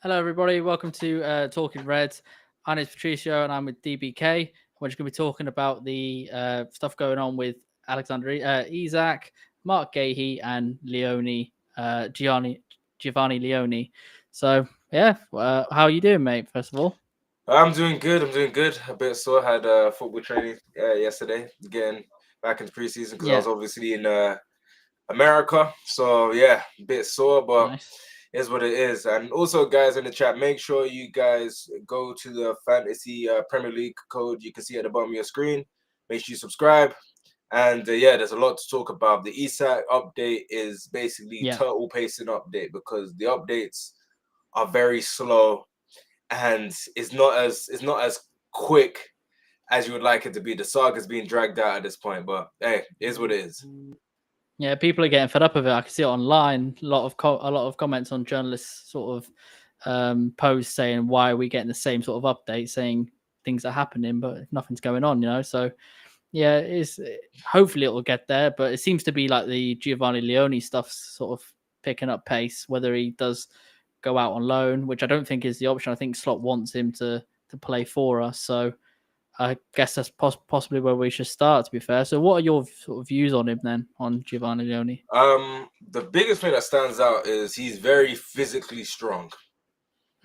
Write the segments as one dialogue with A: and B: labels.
A: Hello, everybody. Welcome to Talking Reds. I'm Patricio, and I'm with DBK. We're just going to be talking about the stuff going on with Alexander Isak, Marc Guehi, and Giovanni Leoni. So, how are you doing, mate? First of all,
B: I'm doing good. I'm doing good. A bit sore. Had football training yesterday. Getting back into preseason because I
A: yeah,
B: was obviously in America. So yeah, a bit sore, but
A: nice.
B: is what it is. And also, guys in the chat, make sure you guys go to the fantasy Premier League code. You can see at the bottom of your screen. Make sure you subscribe. And yeah, there's a lot to talk about. The Isak update is basically
A: Yeah,
B: turtle pacing update because the updates are very slow and it's not as quick as you would like it to be. The saga's being dragged out at this point, but hey, it is what it is.
A: yeah. People are getting fed up with it. I can see it online. A lot of comments on journalists' sort of posts saying why are we getting the same sort of update, saying things are happening, but nothing's going on. So yeah, it's hopefully it will get there, but it seems to be like the Giovanni Leoni stuff sort of picking up pace. Whether he does go out on loan, which I don't think is the option. I think Slot wants him to play for us, so I guess that's possibly where we should start. To be fair, so what are your sort of views on him then, on Giovanni Leoni?
B: The biggest thing that stands out is he's very physically strong.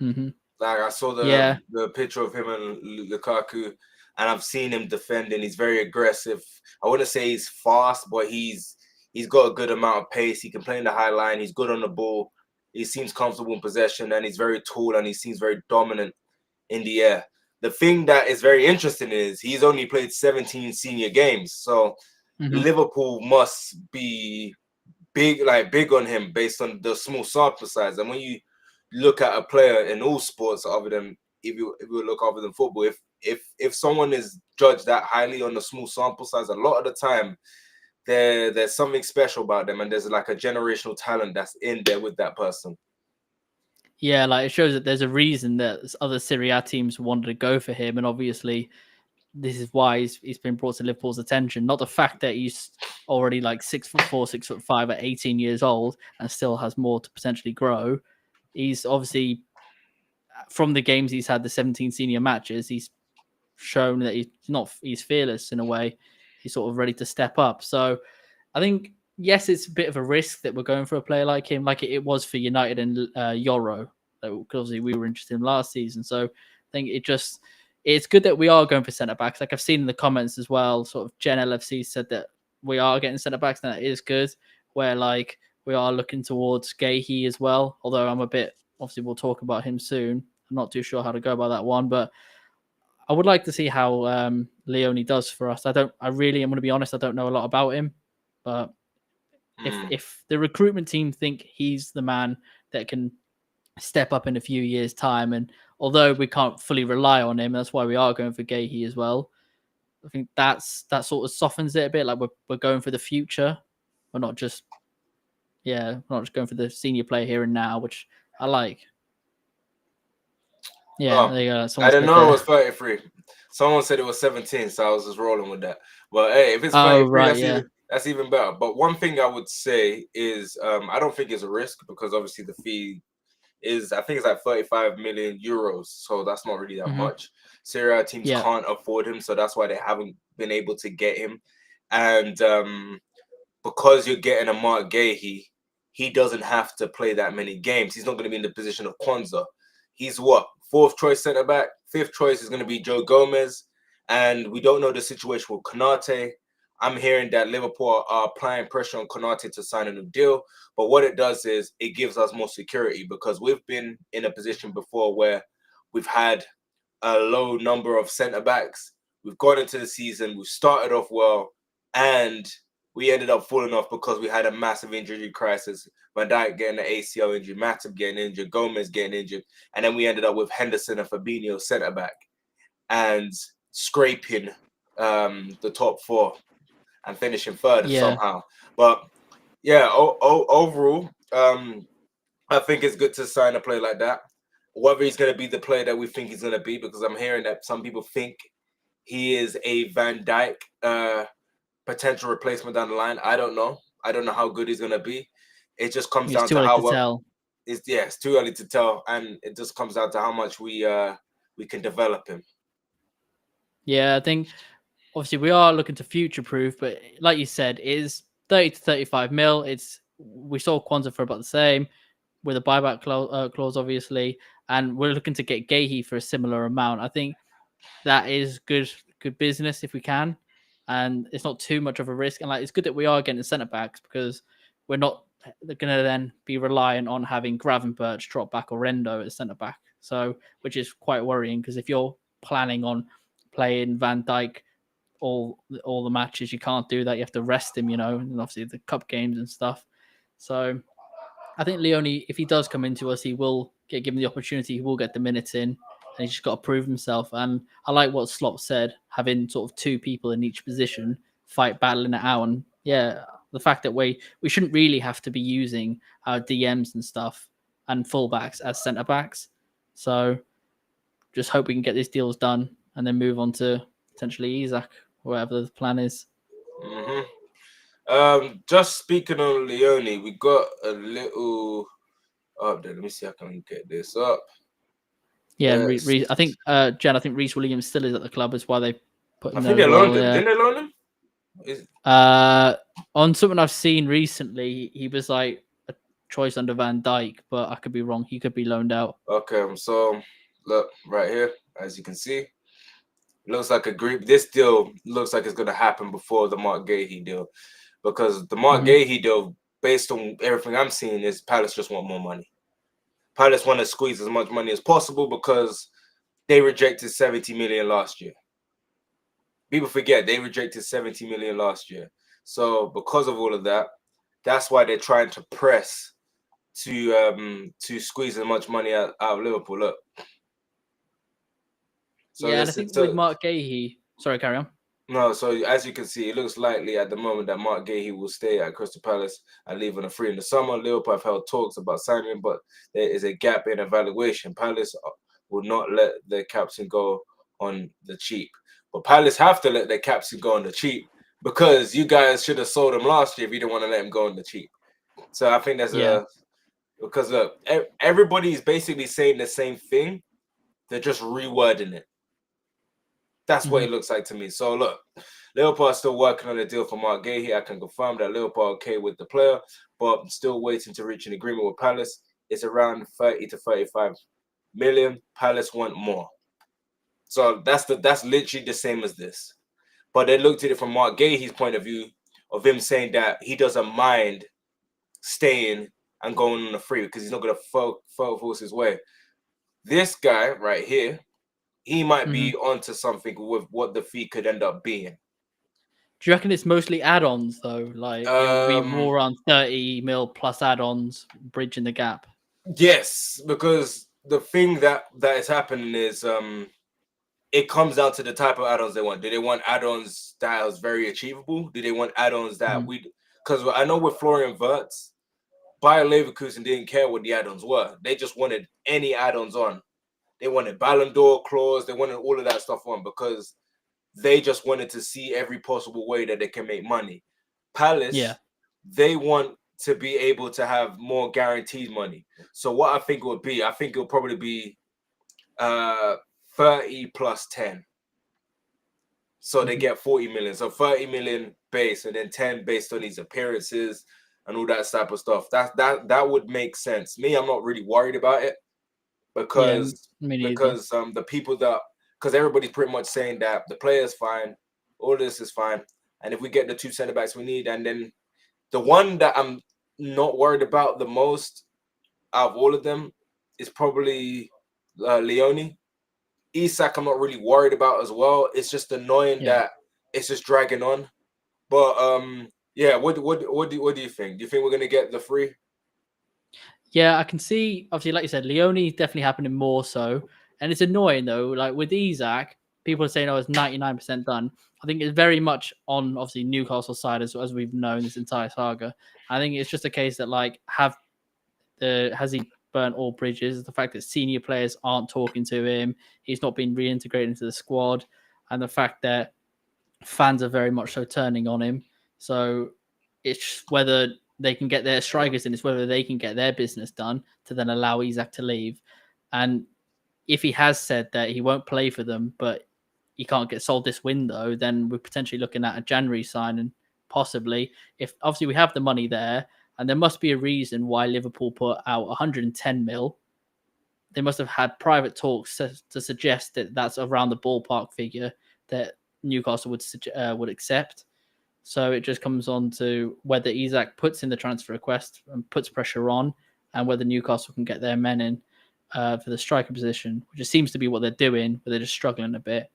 A: Mm-hmm.
B: Like I saw
A: Yeah,
B: the picture of him and Lukaku, and I've seen him defending. He's very aggressive. I wouldn't say he's fast, but he's got a good amount of pace. He can play in the high line. He's good on the ball. He seems comfortable in possession, and he's very tall and he seems very dominant in the air. The thing that is very interesting is he's only played 17 senior games, so
A: mm-hmm.
B: Liverpool must be big on him based on the small sample size. And when you look at a player in all sports other than if you look other than football, if someone is judged that highly on the small sample size, a lot of the time there's something special about them, and there's like a generational talent that's in there with that person.
A: Yeah, like it shows that there's a reason that other Serie A teams wanted to go for him, and obviously this is why he's been brought to Liverpool's attention. Not the fact that he's already like 6'4", 6'5" at 18 years old and still has more to potentially grow. He's obviously from the games he's had, the 17 senior matches, he's shown that he's fearless in a way. He's sort of ready to step up. So I think yes, it's a bit of a risk that we're going for a player like him, like it was for United and Euro. Because obviously we were interested in last season. So I think it's good that we are going for centre backs. Like I've seen in the comments as well, sort of Gen LFC said that we are getting centre backs, and that is good. Where like we are looking towards Guehi as well. Although I'm a bit obviously we'll talk about him soon. I'm not too sure how to go about that one, but I would like to see how Leone does for us. I'm going to be honest, I don't know a lot about him, but if the recruitment team think he's the man that can step up in a few years' time, and although we can't fully rely on him, that's why we are going for Guehi as well. I think that sort of softens it a bit. Like we're going for the future. We're not just going for the senior player here and now, which I like. Yeah,
B: Oh,
A: there you go.
B: I
A: Someone
B: didn't
A: said
B: know it
A: there.
B: was 33. Someone said it was 17, so I was just rolling with that. But hey, if it's
A: Oh
B: 33,
A: right, yeah.
B: that's even better. But one thing I would say is I don't think it's a risk because obviously the fee is I think it's like 35 million euros, so that's not really that
A: Mm-hmm.
B: much. Serie A teams
A: Yeah.
B: can't afford him, so that's why they haven't been able to get him. And because you're getting a Marc Guehi, he doesn't have to play that many games. He's not going to be in the position of Kwanzaa. He's what, fourth choice centre back? Fifth choice is going to be Joe Gomez, and we don't know the situation with Konate. I'm hearing that Liverpool are applying pressure on Konate to sign a new deal, but what it does is it gives us more security because we've been in a position before where we've had a low number of centre backs. We've gone into the season, we've started off well, and we ended up falling off because we had a massive injury crisis. Van Dijk getting an ACL injury, Matip getting injured, Gomez getting injured, and then we ended up with Henderson and Fabinho centre back and scraping the top four and finishing third
A: Yeah.
B: somehow. But yeah, overall, I think it's good to sign a player like that. Whether he's going to be the player that we think he's going to be, because I'm hearing that some people think he is a Van Dijk potential replacement down the line. I don't know. I don't know how good he's going to be. It just comes
A: It's
B: down
A: too
B: to
A: early
B: how
A: to
B: well.
A: tell.
B: it's too early to tell, and it just comes down to how much we can develop him.
A: Yeah, I think obviously we are looking to future proof, but like you said, it is 30 to 35 mil. We saw Kwanzaa for about the same with a buyback clause, obviously, and we're looking to get Guehi for a similar amount. I think that is good business if we can, and it's not too much of a risk. And like, it's good that we are getting centre backs because we're not going to then be reliant on having Gravenberch drop back or Rendo at centre back. So, which is quite worrying because if you're planning on playing Van Dijk all the matches, you can't do that. You have to rest him, and obviously the cup games and stuff. So I think Leoni, if he does come into us, he will get given the opportunity. He will get the minutes in, and he's just got to prove himself. And I like what Slot said, having sort of two people in each position battling it out. And yeah, the fact that we shouldn't really have to be using our DMs and stuff and fullbacks as centre backs. So just hope we can get these deals done and then move on to potentially Isak, whatever the plan is.
B: Just speaking on Leoni, we got a little up there. Let me see if I can get this up.
A: Yeah, and I think Jen, I think Reece Williams still is at the club. Is why they put.
B: I think they loaned him. Didn't they loan him?
A: On something I've seen recently, he was like a choice under Van Dijk, but I could be wrong. He could be loaned out.
B: Okay, so look right here, as you can see, it looks like this deal looks like it's going to happen before the Marc Guehi deal, because the Marc Guehi deal, based on everything I'm seeing, is Palace just want more money. Palace want to squeeze as much money as possible because they rejected 70 million last year. People forget they rejected 70 million last year. So because of all of that, that's why they're trying to press to squeeze as much money out of Liverpool. Look.
A: So yeah, and I think with Marc Guehi, sorry, carry on.
B: No, so as you can see, it looks likely at the moment that Marc Guehi will stay at Crystal Palace and leave on a free in the summer. Liverpool have held talks about signing him, but there is a gap in evaluation. Palace will not let their captain go on the cheap. But Palace have to let their captain go on the cheap because you guys should have sold him last year if you didn't want to let him go on the cheap. So I think that's because look, everybody is basically saying the same thing. They're just rewording it. That's what it looks like to me. So look, Liverpool are still working on a deal for Marc Guehi. I can confirm that Liverpool are okay with the player, but still waiting to reach an agreement with Palace. It's around 30 to 35 million. Palace want more. So that's literally the same as this. But they looked at it from Marc Guehi's point of view of him saying that he doesn't mind staying and going on a free because he's not going to force his way. This guy right here, he might be onto something with what the fee could end up being.
A: Do you reckon it's mostly add-ons though? Like it will be more around 30 mil plus add-ons, bridging the gap.
B: Yes, because the thing that is happening is it comes down to the type of add-ons they want. Do they want add-ons that is very achievable? Do they want add-ons that because I know with Florian Wirtz, Bayer Leverkusen didn't care what the add-ons were. They just wanted any add-ons on. They wanted Ballon d'Or clause. They wanted all of that stuff on because they just wanted to see every possible way that they can make money. Palace, they want to be able to have more guaranteed money. So what I think it would be, I think it'll probably be 30 plus 10. So they get 40 million. So 30 million base and then 10 based on these appearances and all that type of stuff. That would make sense. Me, I'm not really worried about it because the people because everybody's pretty much saying that the player's fine, all this is fine, and if we get the two centre backs we need, and then the one that I'm not worried about the most out of all of them is probably Leoni. Isak, I'm not really worried about as well. It's just annoying that it's just dragging on. But what do you think? Do you think we're gonna get the free?
A: Yeah, I can see. Obviously, like you said, Leoni definitely happening more so, and it's annoying though. Like with Isak, people are saying, "Oh, it's 99% done." I think it's very much on obviously Newcastle side as we've known this entire saga. I think it's just a case that like has he burnt all bridges? The fact that senior players aren't talking to him, he's not been reintegrated into the squad, and the fact that fans are very much so turning on him. So it's whether they can get their strikers in. It's whether they can get their business done to then allow Isak to leave. And if he has said that he won't play for them, but he can't get sold this window, then we're potentially looking at a January signing, possibly. If obviously we have the money there, and there must be a reason why Liverpool put out 110 mil. They must have had private talks to suggest that that's around the ballpark figure that Newcastle would accept. So it just comes on to whether Isak puts in the transfer request and puts pressure on, and whether Newcastle can get their men in for the striker position, which seems to be what they're doing, but they're just struggling a bit.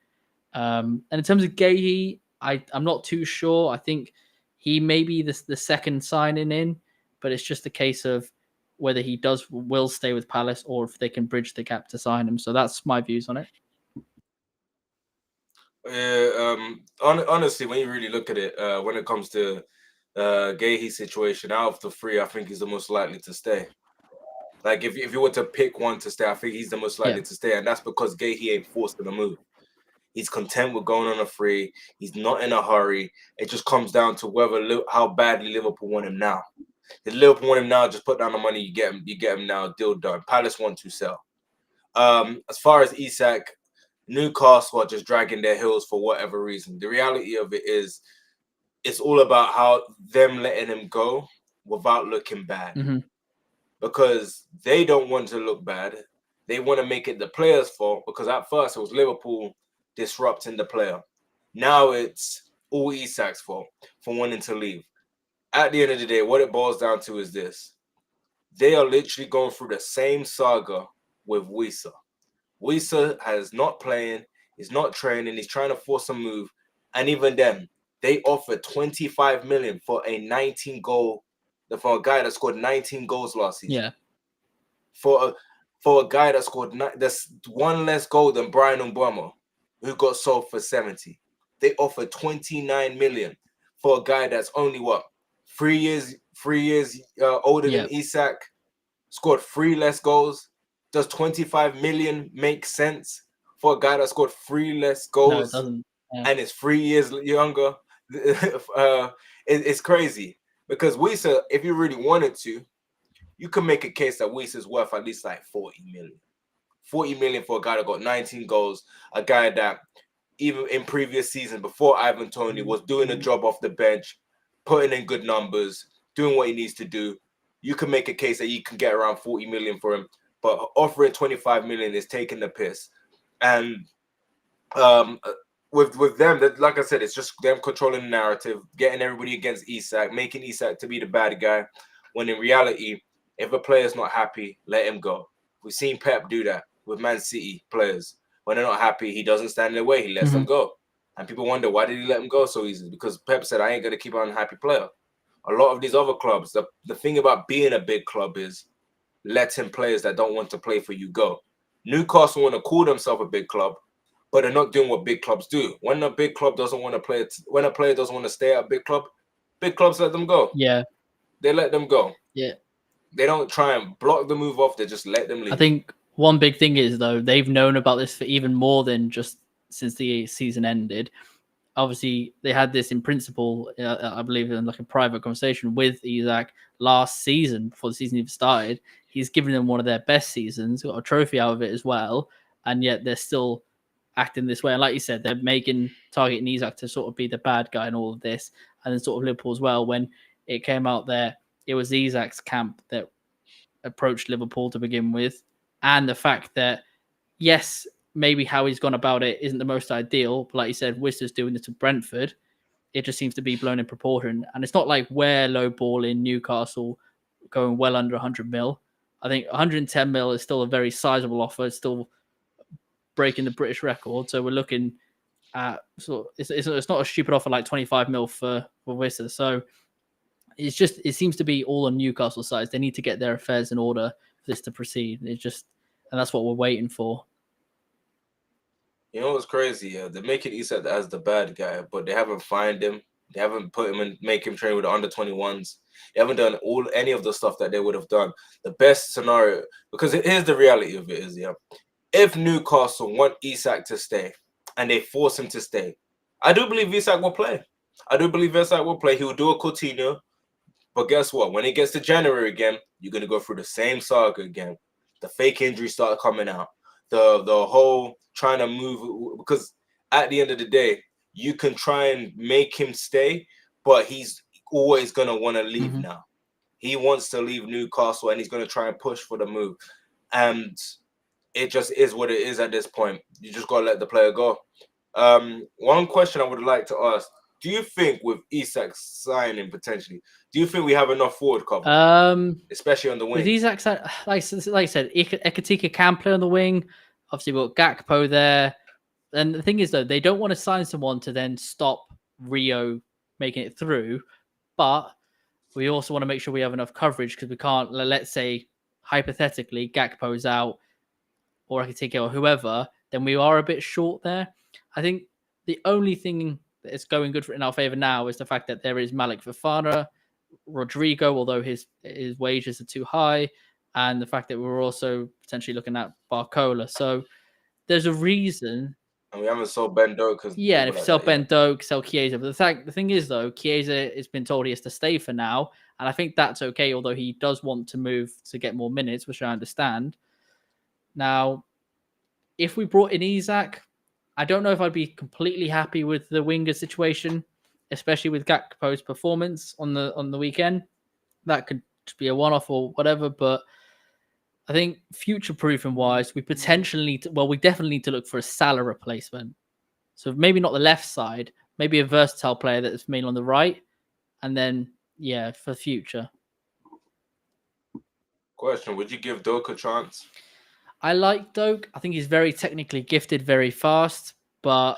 A: And in terms of Guehi, I'm not too sure. I think he may be the second signing in, but it's just a case of whether he will stay with Palace or if they can bridge the gap to sign him. So that's my views on it.
B: Honestly, when you really look at it, when it comes to Guehi's situation, out of the three, I think he's the most likely to stay. Like if you were to pick one to stay, I think he's the most likely to stay, and that's because Guehi ain't forced to move. He's content with going on a free. He's not in a hurry. It just comes down to how badly Liverpool want him now. If Liverpool want him now, just put down the money. You get him. You get him now. Deal done. Palace want to sell. As far as Isak, Newcastle are just dragging their heels for whatever reason. The reality of it is, it's all about how them letting him go without looking bad.
A: Mm-hmm.
B: Because they don't want to look bad. They want to make it the player's fault, because at first it was Liverpool disrupting the player. Now it's all Isak's fault for wanting to leave. At the end of the day, what it boils down to is this. They are literally going through the same saga with Wisa. Wisa has not playing, he's not training, he's trying to force a move. And even then, they offered 25 million for a for a guy that scored 19 goals last season.
A: Yeah.
B: For a guy that scored that's one less goal than Brian Mbeumo, who got sold for 70. They offered 29 million for a guy that's only 3 years older than Isak, scored 3 less goals. Does 25 million make sense for a guy that scored 3 less goals?
A: No, it doesn't. Yeah.
B: And is 3 years younger? It's crazy. Because Wisa, if you really wanted to, you can make a case that Wisa is worth at least like 40 million. 40 million for a guy that got 19 goals, a guy that even in previous season before Ivan Toney was doing a job off the bench, putting in good numbers, doing what he needs to do. You can make a case that you can get around 40 million for him, but offering 25 million is taking the piss. And with them, that, like I said, it's just them controlling the narrative, getting everybody against Isak, making Isak to be the bad guy, when in reality, if a player's not happy, let him go. We've seen Pep do that with Man City players. When they're not happy, he doesn't stand in their way. He lets them go. And people wonder, why did he let them go so easily? Because Pep said, I ain't going to keep an unhappy player. A lot of these other clubs, the thing about being a big club is letting players that don't want to play for you go. Newcastle want to call themselves a big club, but they're not doing what big clubs do. When a big club doesn't want to play, when a player doesn't want to stay at a big clubs let them go.
A: Yeah.
B: They let them go.
A: Yeah.
B: They don't try and block the move off. They just let them leave.
A: I think one big thing is, though, they've known about this for even more than just since the season ended. Obviously, they had this in principle, I believe, in like a private conversation with Isak last season, before the season even started. He's given them one of their best seasons, got a trophy out of it as well, and yet they're still acting this way. And like you said, they're targeting Isak to sort of be the bad guy in all of this. And then sort of Liverpool as well, when it came out there, it was Isak's camp that approached Liverpool to begin with. And the fact that, yes, maybe how he's gone about it isn't the most ideal, but like you said, Wister's doing this to Brentford. It just seems to be blown in proportion. And it's not like we're low ball in Newcastle going well under 100 mil. I think 110 mil is still a very sizable offer. It's still breaking the British record. So we're looking at it's not a stupid offer like 25 mil for Wister. So it seems to be all on Newcastle side. They need to get their affairs in order for this to proceed. And that's what we're waiting for.
B: You know what's crazy? They're making Isak as the bad guy, but they haven't fined him. They haven't put him and make him train with the under 21s. They haven't done any of the stuff that they would have done. The best scenario, because here's the reality of it is, if Newcastle want Isak to stay and they force him to stay, I do believe Isak will play. He will do a Coutinho, But guess what? When it gets to January again, you're gonna go through the same saga again. The fake injuries start coming out. The whole trying to move, because at the end of the day, you can try and make him stay, but he's always gonna want to leave now. He wants to leave Newcastle and he's gonna try and push for the move. And it just is what it is at this point. You just gotta let the player go. One question I would like to ask: do you think with Isak signing potentially, do you think we have enough forward cover, especially on the wing?
A: With Isak, like I said, Ekatika can play on the wing. Obviously, we've got Gakpo there. And the thing is, though, they don't want to sign someone to then stop Rio making it through. But we also want to make sure we have enough coverage, because we can't, let's say, hypothetically, Gakpo's out or Ekatika or whoever, then we are a bit short there. I think the only thing that is going good in our favour now is the fact that there is Malik Fofana, Rodrigo, although his wages are too high, and the fact that we're also potentially looking at Barcola. So there's a reason.
B: And we haven't sold Ben Doak.
A: Yeah, and if you sell Ben Doak, sell Chiesa. But the thing is, though, Chiesa has been told he has to stay for now, and I think that's okay, although he does want to move to get more minutes, which I understand. Now, if we brought in Isak, I don't know if I'd be completely happy with the winger situation, especially with Gakpo's performance on the weekend. That could be a one-off or whatever, but I think future-proofing wise, we potentially need to, we definitely need to look for a Salah replacement. So maybe not the left side, maybe a versatile player that's mainly on the right, and then for future.
B: Question: would you give Doak a chance?
A: I like Doak. I think he's very technically gifted, very fast, but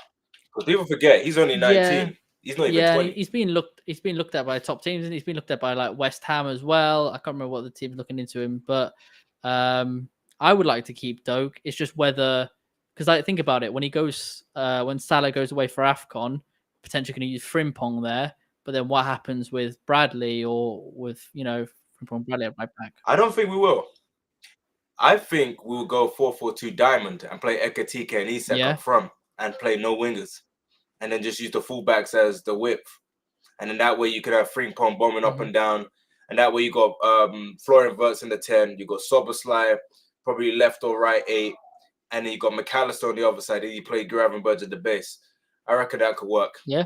B: people forget he's only 19. Yeah. He's not even 20.
A: He's been looked at by top teams, and he's been looked at by like West Ham as well. I can't remember what the team's looking into him, but I would like to keep Doak. It's just whether, because I think about it, when he goes, when Salah goes away for AFCON, potentially going to use Frimpong there, but then what happens with Bradley or with Frimpong Bradley at right back?
B: I don't think we will. I think we'll go 4-4-2 diamond and play Ekatika and Isak up front and play no wingers, and then just use the fullbacks as the width, and then that way you could have Frimpong bombing up and down, and that way you got Florian Wirtz in the 10, you got Szoboszlai probably left or right 8, and then you got McAllister on the other side, and you play Gravenberch at the base. I reckon that could work.
A: Yeah.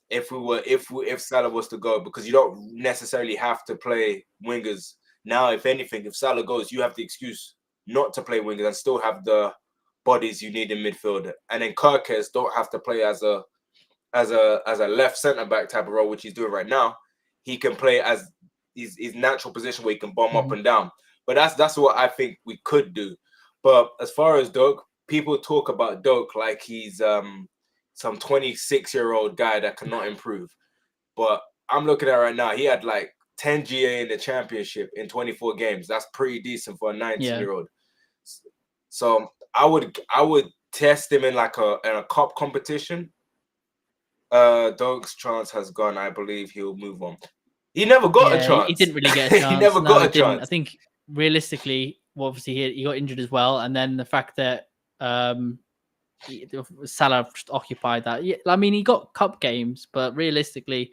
B: If Salah was to go, because you don't necessarily have to play wingers. Now, if anything, if Salah goes, you have the excuse not to play wingers and still have the bodies you need in midfield. And then Kirkes don't have to play as a left centre back type of role, which he's doing right now. He can play as his natural position where he can bomb up and down. But that's what I think we could do. But as far as Doak, people talk about Doak like he's some 26-year-old guy that cannot improve. But I'm looking at right now, he had like 10 GA in the championship in 24 games. That's pretty decent for a 19-year-old. So I would test him in like a cup competition. Doak's chance has gone. I believe he'll move on. He never got a chance.
A: He didn't really get a chance.
B: He never got a chance.
A: I think realistically, obviously he got injured as well, and then the fact that Salah just occupied that. Yeah, I mean, he got cup games, but realistically,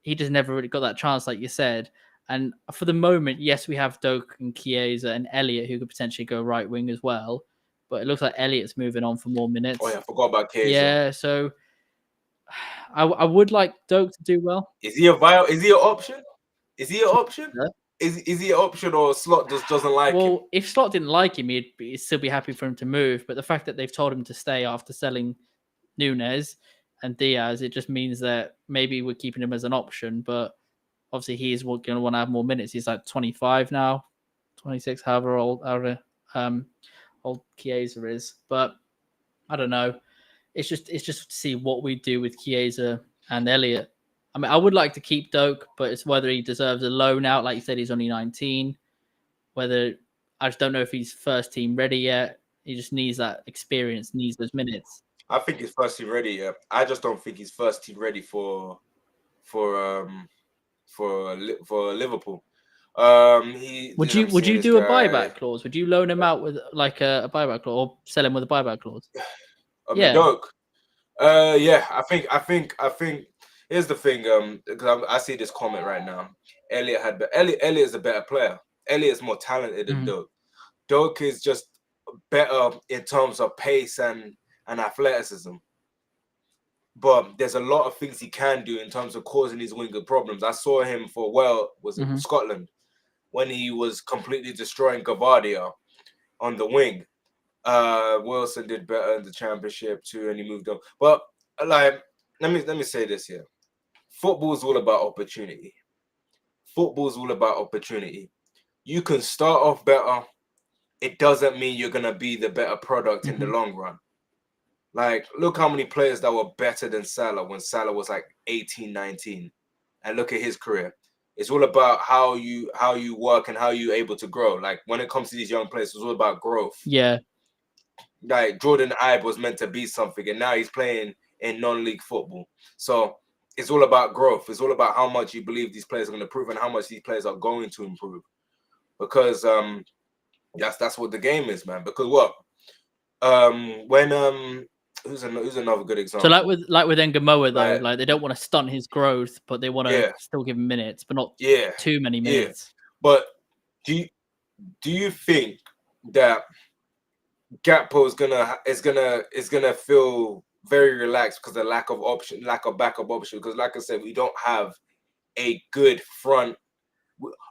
A: he just never really got that chance, like you said. And for the moment, yes, we have Doak and Chiesa and Elliott, who could potentially go right wing as well. But it looks like Elliott's moving on for more minutes.
B: Oh yeah, I forgot about Chiesa.
A: Yeah, so I would like Doak to do well.
B: Is he an option? Is he an option? Yeah. Is he an option, or Slot just doesn't like him?
A: Well, if Slot didn't like him, he'd still be happy for him to move. But the fact that they've told him to stay after selling Nunes and Diaz, it just means that maybe we're keeping him as an option, but obviously he is going to want to have more minutes. He's like 25 now, 26, however old Chiesa is. But I don't know. It's just to see what we do with Chiesa and Elliott. I mean, I would like to keep Doak, but it's whether he deserves a loan out. Like you said, he's only 19. Whether I just don't know if he's first team ready yet. He just needs that experience, needs those minutes.
B: I think he's first team ready. Yeah. I just don't think he's first team ready for Liverpool.
A: Would you do a buyback clause? Would you loan him out with like a buyback clause, or sell him with a buyback clause?
B: Yeah. Doak. Yeah, I think Here's the thing, because I see this comment right now. Elliot is a better player. Elliot's more talented than Doak. Doak is just better in terms of pace and athleticism. But there's a lot of things he can do in terms of causing these winger problems. I saw him for Scotland when he was completely destroying Gavardia on the wing. Wilson did better in the championship too, and he moved on. But like, let me say this here: football is all about opportunity. Football is all about opportunity. You can start off better. It doesn't mean you're gonna be the better product in the long run. Like, look how many players that were better than Salah when Salah was like 18, 19. And look at his career. It's all about how you work and how you're able to grow. Like, when it comes to these young players, it's all about growth.
A: Yeah.
B: Like, Jordan Ibe was meant to be something, and now he's playing in non-league football. So it's all about growth. It's all about how much you believe these players are going to improve and how much these players are going to improve. Because that's what the game is, man. Because what? Who's another good example?
A: So like with Ngamoa though, like they don't want to stunt his growth, but they want to still give him minutes, but not too many minutes.
B: But do you think that Gakpo is gonna feel very relaxed because of lack of backup option? Because like I said, we don't have a good front.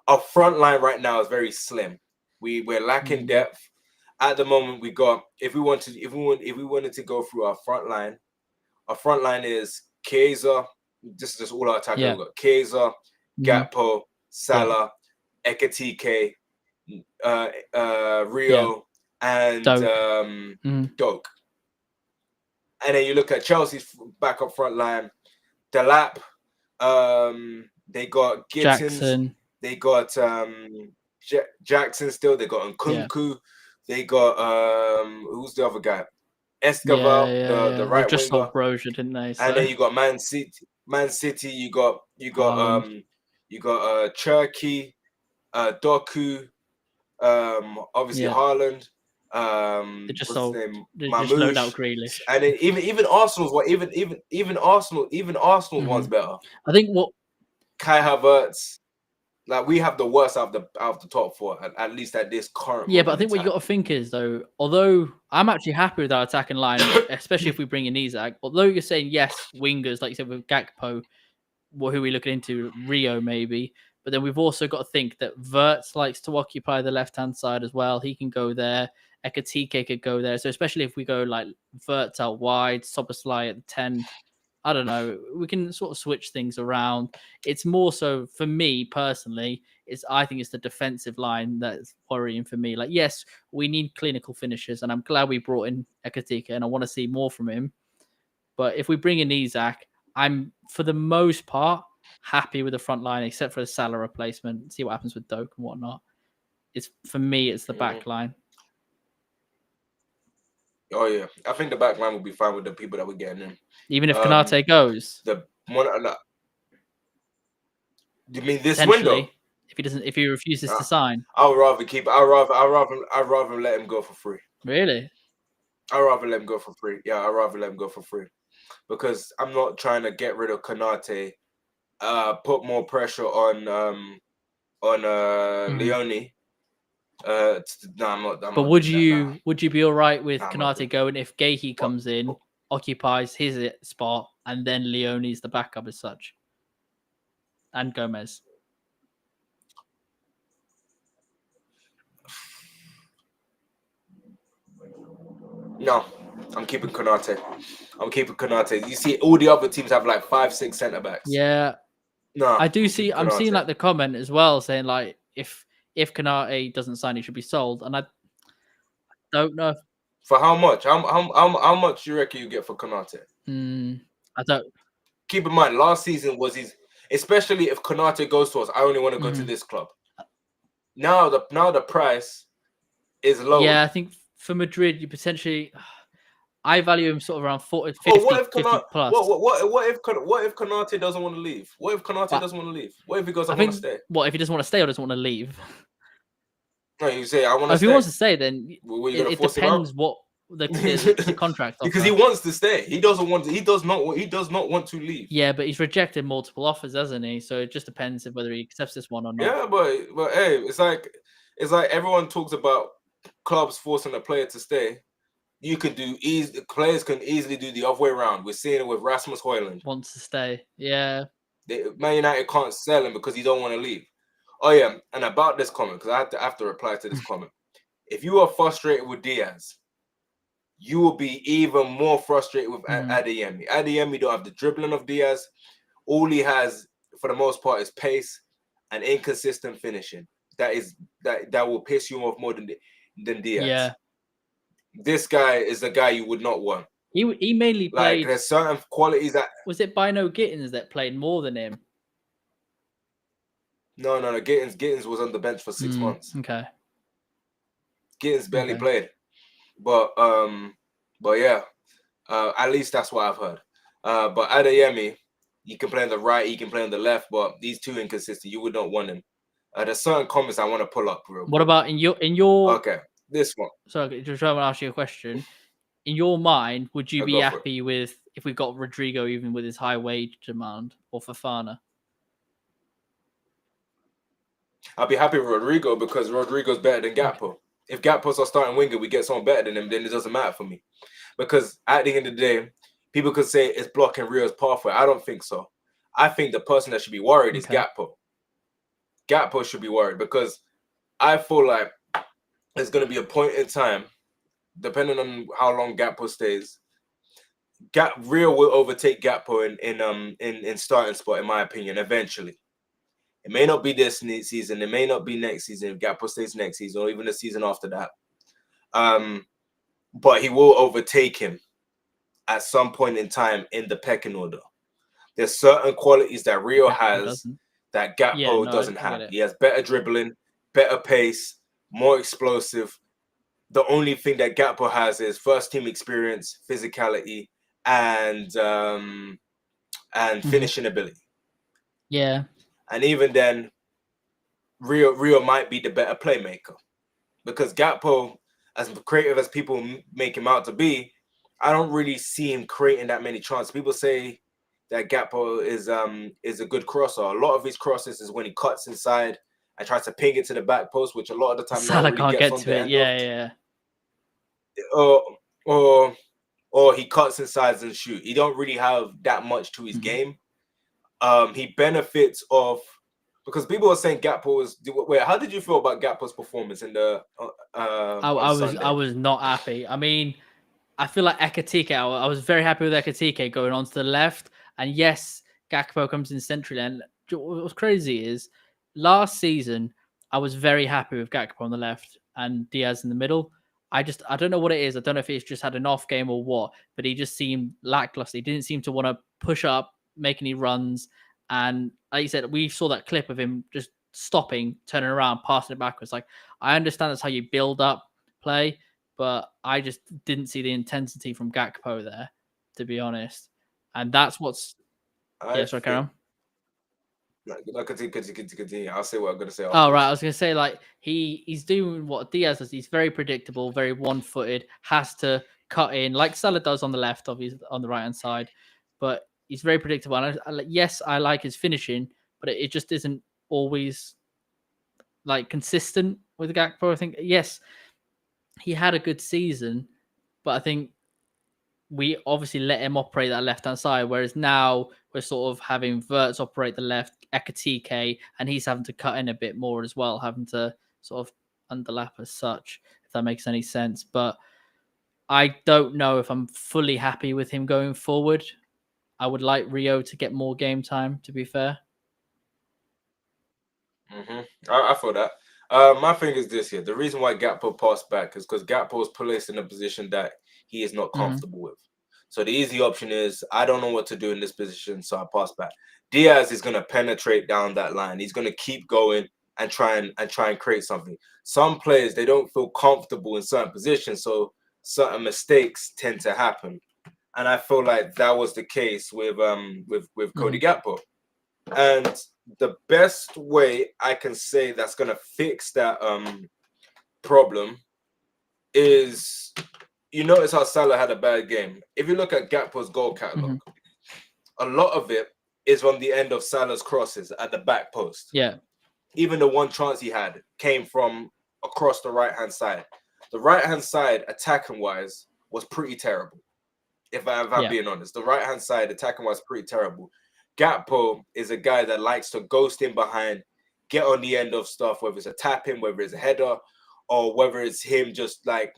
B: Our front line right now is very slim. We're lacking depth. At the moment, we got if we wanted to go through our front line is Chiesa. This is just all our attackers. We've got Chiesa, Gakpo, Salah, Ekitike, Rio, and Doak. And then you look at Chelsea's backup front line, Delap. They got Gittins.
A: Jackson.
B: They got Jackson still. They got Nkunku. Yeah. They got who's the other guy? Escobar, the right
A: just
B: winger.
A: Just Broja, didn't they? So.
B: And then you got Man City. You got Cherky, Doku, obviously Haaland.
A: They just load out Grealish.
B: And then even Arsenal's Arsenal one's better.
A: I think what
B: Kai Havertz. Like, we have the worst out of the top four, at least at this current.
A: Yeah, but I think what you got to think is, though, although I'm actually happy with our attacking line, especially if we bring in Isak. Although you're saying yes, wingers, like you said with Gakpo, who are we looking into? Rio maybe, but then we've also got to think that Wirtz likes to occupy the left-hand side as well. He can go there. Ekitike could go there. So especially if we go like Wirtz out wide, Szoboszlai at the 10. I don't know. We can sort of switch things around. It's more so for me personally. I think it's the defensive line that's worrying for me. Like, yes, we need clinical finishers, and I'm glad we brought in Ekitike, and I want to see more from him. But if we bring in Isak, I'm for the most part happy with the front line, except for the Salah replacement. See what happens with Doak and whatnot. For me, it's the back line.
B: Oh yeah, I think the back line will be fine with the people that we're getting in.
A: Even if Konate goes,
B: you mean this window?
A: If he refuses to sign,
B: I'd rather let him go for free.
A: Really?
B: I'd rather let him go for free. Yeah, I'd rather let him go for free because I'm not trying to get rid of Konate. Put more pressure on Leoni. No, I'm not.
A: But would you be all right with Konate going if Guehi comes in, occupies his spot, and then Leoni's the backup as such, and Gomez?
B: No, I'm keeping Konate. You see, all the other teams have like 5-6 centre backs.
A: Yeah.
B: No,
A: I do see. I'm seeing like the comment as well saying like if Konate doesn't sign, he should be sold, and I don't know.
B: For how much? How much do you reckon you get for Konate?
A: I don't.
B: Keep in mind, last season was his. Especially if Konate goes to us, I only want to go to this club. Now the price is low.
A: Yeah, I think for Madrid, you potentially. I value him sort of around 40, 50, 50 plus.
B: What if Konate doesn't want to leave? What if Konate doesn't want to leave? What if he goes, I want to stay?
A: What if he doesn't want to stay or doesn't want to leave?
B: No, you say I want to stay.
A: If he wants to stay, then it depends what the contract offer.
B: Because he wants to stay. He doesn't want to. He does not want to leave.
A: Yeah, but he's rejected multiple offers, hasn't he? So it just depends of whether he accepts this one or not.
B: Yeah, but hey, it's like everyone talks about clubs forcing a player to stay. You could do players can easily do the other way around. We're seeing it with Rasmus Højlund.
A: Wants to stay. Yeah.
B: Man United can't sell him because he don't want to leave. Oh yeah, and about this comment, because I have to reply to this comment. If you are frustrated with Diaz, you will be even more frustrated with Adeyemi. Adeyemi don't have the dribbling of Diaz. All he has, for the most part, is pace and inconsistent finishing. That will piss you off more than Diaz.
A: Yeah.
B: This guy is the guy you would not want.
A: He mainly played.
B: Like, there's certain qualities that.
A: Was it Bino Gittins that played more than him?
B: No. Gittins was on the bench for 6 months.
A: Okay.
B: Gittins barely played, but yeah, at least that's what I've heard. But Adeyemi, he can play on the right, he can play on the left, but these two inconsistent. You would not want him. There's certain comments I want to pull up, bro.
A: What about in your?
B: Okay, this one.
A: Sorry, just trying to ask you a question. In your mind, would you be happy with if we got Rodrigo even with his high wage demand or Fofana?
B: I'll be happy with Rodrigo because Rodrigo's better than Gakpo. If Gakpo's our starting winger, we get someone better than him, then it doesn't matter for me. Because at the end of the day, people could say it's blocking Rio's pathway. I don't think so. I think the person that should be worried is Gakpo. Gakpo should be worried because I feel like there's going to be a point in time, depending on how long Gakpo stays, Rio will overtake Gakpo in starting spot, in my opinion, eventually. It may not be this season. It may not be next season if Gakpo stays next season or even the season after that. But he will overtake him at some point in time in the pecking order. There's certain qualities that Rio has that Gakpo doesn't have. He has better dribbling, better pace, more explosive. The only thing that Gakpo has is first team experience, physicality, and finishing ability.
A: Yeah.
B: And even then, Rio might be the better playmaker because Gakpo, as creative as people make him out to be, I don't really see him creating that many chances. People say that Gakpo is a good crosser. A lot of his crosses is when he cuts inside and tries to ping it to the back post, which a lot of the time
A: Salah
B: really
A: can't
B: gets
A: get to it. Yeah.
B: Or he cuts inside and shoot. He don't really have that much to his game. He benefits of because people are saying Gakpo is. Wait, how did you feel about Gakpo's performance in the?
A: I was not happy. I mean, I feel like Ekitike. I was very happy with Ekitike going on to the left, and yes, Gakpo comes in centrally. And what's crazy is last season I was very happy with Gakpo on the left and Diaz in the middle. I don't know what it is. I don't know if he's just had an off game or what, but he just seemed lackluster. He didn't seem to want to push up, make any runs. And like you said, we saw that clip of him just stopping, turning around, passing it backwards. Like, I understand that's how you build up play, but I just didn't see the intensity from Gakpo there, to be honest. And that's what's... Yeah, sorry, carry on.
B: No, continue. I'll say what I'm going to say.
A: Oh, right. I was going to say, like, he's doing what Diaz does. He's very predictable, very one-footed, has to cut in, like Salah does on the left, obviously, on the right-hand side. But he's very predictable. And yes, I like his finishing, but it just isn't always, like, consistent with Gakpo. I think, yes, he had a good season, but I think we obviously let him operate that left-hand side, whereas now we're sort of having Wirtz operate the left, Ekitike, and he's having to cut in a bit more as well, having to sort of underlap as such, if that makes any sense. But I don't know if I'm fully happy with him going forward. I would like Rio to get more game time, to be fair.
B: I feel that. My thing is this here. The reason why Gakpo passed back is because Gakpo is placed in a position that he is not comfortable with. So the easy option is, I don't know what to do in this position, so I pass back. Diaz is going to penetrate down that line. He's going to keep going and try and create something. Some players, they don't feel comfortable in certain positions, so certain mistakes tend to happen. And I feel like that was the case with Cody Gakpo. And the best way I can say that's going to fix that problem is you notice how Salah had a bad game. If you look at Gakpo's goal catalogue, a lot of it is from the end of Salah's crosses at the back post.
A: Yeah.
B: Even the one chance he had came from across the right-hand side. The right-hand side, attacking-wise, was pretty terrible. If I'm being honest, the right-hand side, attacking-wise, pretty terrible. Gakpo is a guy that likes to ghost in behind, get on the end of stuff, whether it's a tap-in, whether it's a header, or whether it's him just like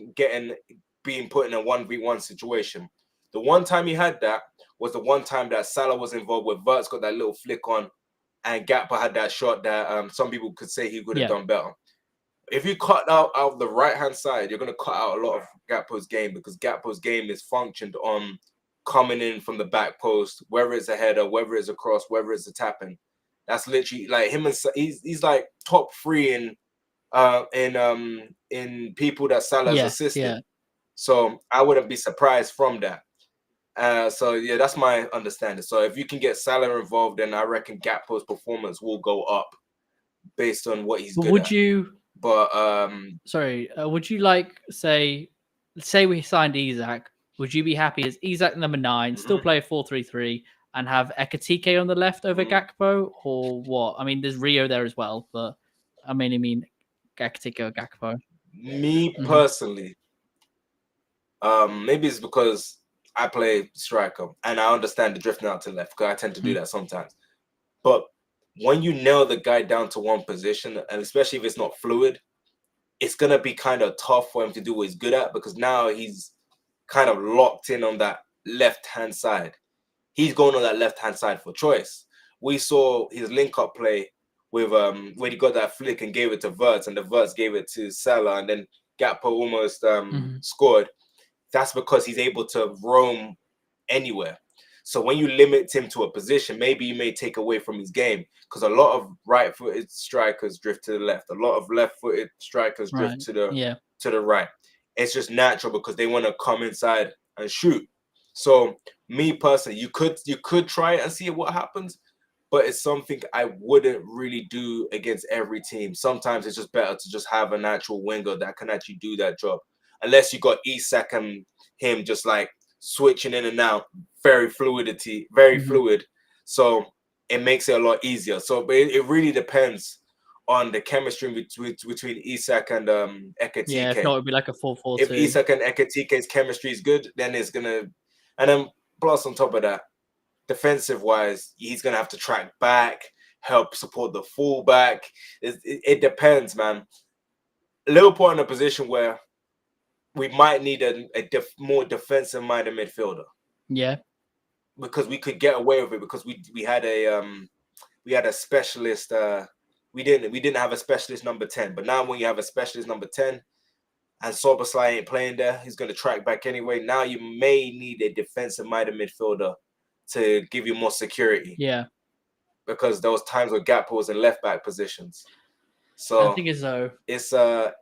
B: being put in a 1v1 situation. The one time he had that was the one time that Salah was involved with. Verts got that little flick on, and Gakpo had that shot that some people could say he could have done better. If you cut out the right-hand side, you're going to cut out a lot of Gakpo's game, because Gakpo's game is functioned on coming in from the back post, whether it's a header, whether it's a cross, whether it's a tap-in. That's literally like him, and he's like top 3 in people that Salah's assisted.
A: Yeah.
B: So I wouldn't be surprised from that. So yeah, that's my understanding. So if you can get Salah involved, then I reckon Gakpo's performance will go up based on what he's good
A: would
B: at.
A: you?
B: But
A: would you like say we signed Isak? Would you be happy as Isak number 9, still play a 4-3-3, and have Ekitike on the left over Gakpo, or what? I mean, there's Rio there as well, but I mean Ekitike or Gakpo.
B: Me personally, maybe it's because I play striker and I understand the drifting out to left, because I tend to do that sometimes. But when you nail the guy down to one position, and especially if it's not fluid, it's going to be kind of tough for him to do what he's good at, because now he's kind of locked in on that left-hand side. He's going on that left-hand side for choice. We saw his link-up play with when he got that flick and gave it to Verts, and the Verts gave it to Salah, and then Gakpo almost scored. That's because he's able to roam anywhere. So when you limit him to a position, maybe you may take away from his game, because a lot of right-footed strikers drift to the left. A lot of left-footed strikers drift to the right. It's just natural because they want to come inside and shoot. So me personally, you could try it and see what happens, but it's something I wouldn't really do against every team. Sometimes it's just better to just have an actual winger that can actually do that job. Unless you got Isak and him just like switching in and out, very fluid. So it makes it a lot easier. So but it really depends on the chemistry between Isak and Ekitike.
A: Yeah, if not, it would be like a 4-4-2.
B: If Isak and Ekitike's chemistry is good, then it's gonna, and then plus on top of that, defensive wise, he's gonna have to track back, help support the fullback. It depends, man. Liverpool in a position where we might need a more defensive-minded midfielder.
A: Yeah,
B: because we could get away with it, because we had a specialist. We didn't have a specialist number 10, but now when you have a specialist number 10, and Szoboszlai ain't playing there, he's going to track back anyway. Now you may need a defensive-minded midfielder to give you more security.
A: Yeah,
B: because there was times where Gakpo was in left-back positions. So
A: I think it's
B: an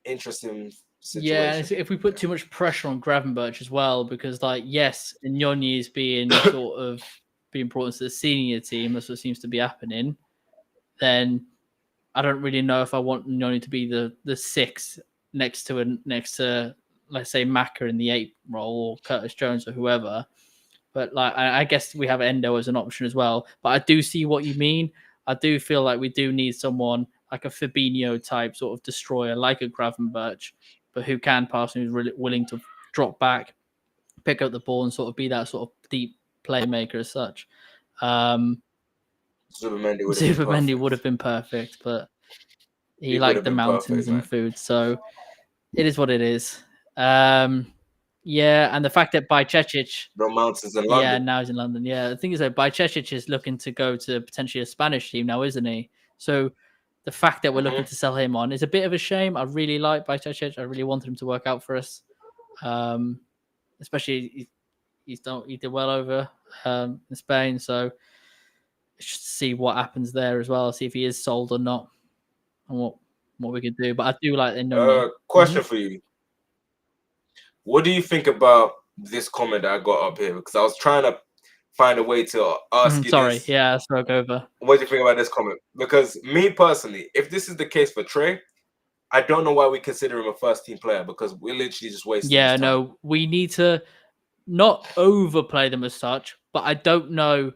B: interesting situation.
A: Yeah, if we put too much pressure on Gravenberch as well, because like yes, Nyoni is being sort of being brought into the senior team, that's what seems to be happening, then I don't really know if I want Nyoni to be the 6 next to let's say Macr in the 8 role, or Curtis Jones or whoever. But like I guess we have Endo as an option as well. But I do see what you mean. I do feel like we do need someone like a Fabinho type sort of destroyer, like a Gravenberch, but who can pass and who's really willing to drop back, pick up the ball, and sort of be that sort of deep playmaker as such.
B: Zubimendi
A: would have been perfect, but he liked the mountains and food, so it is what it is. Yeah, and the fact that Bajcetic,
B: no mountains in London.
A: Yeah, now he's in London. Yeah, the thing is that Bajcetic is looking to go to potentially a Spanish team now, isn't he? So the fact that we're looking to sell him on is a bit of a shame. I really like Bajcetic. I really wanted him to work out for us. Especially he did well over in Spain. So just see what happens there as well. See if he is sold or not, and what we could do. But I do like the
B: question for you. What do you think about this comment that I got up here? Because I was trying to find a way to ask you.
A: Sorry,
B: this.
A: yeah, I spoke over.
B: What do you think about this comment? Because me personally, if this is the case for Trey, I don't know why we consider him a first-team player because we're literally just wasting his time.
A: No, we need to not overplay them as such, but I don't know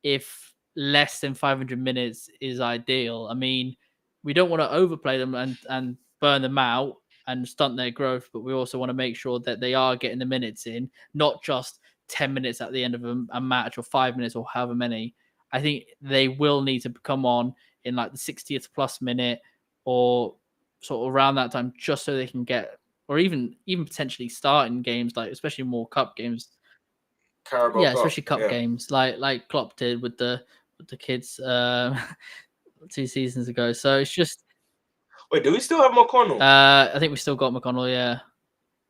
A: if less than 500 minutes is ideal. I mean, we don't want to overplay them and burn them out and stunt their growth, but we also want to make sure that they are getting the minutes in, not just 10 minutes at the end of a match or 5 minutes or however many. I think they will need to come on in like the 60th plus minute or sort of around that time, just so they can get, or even potentially start in games, like especially more cup games.
B: Carabao
A: Yeah,
B: Cup.
A: especially cup games, like Klopp did with the kids 2 seasons ago. So it's just.
B: Wait, do we still have McConnell?
A: I think we still got McConnell. Yeah,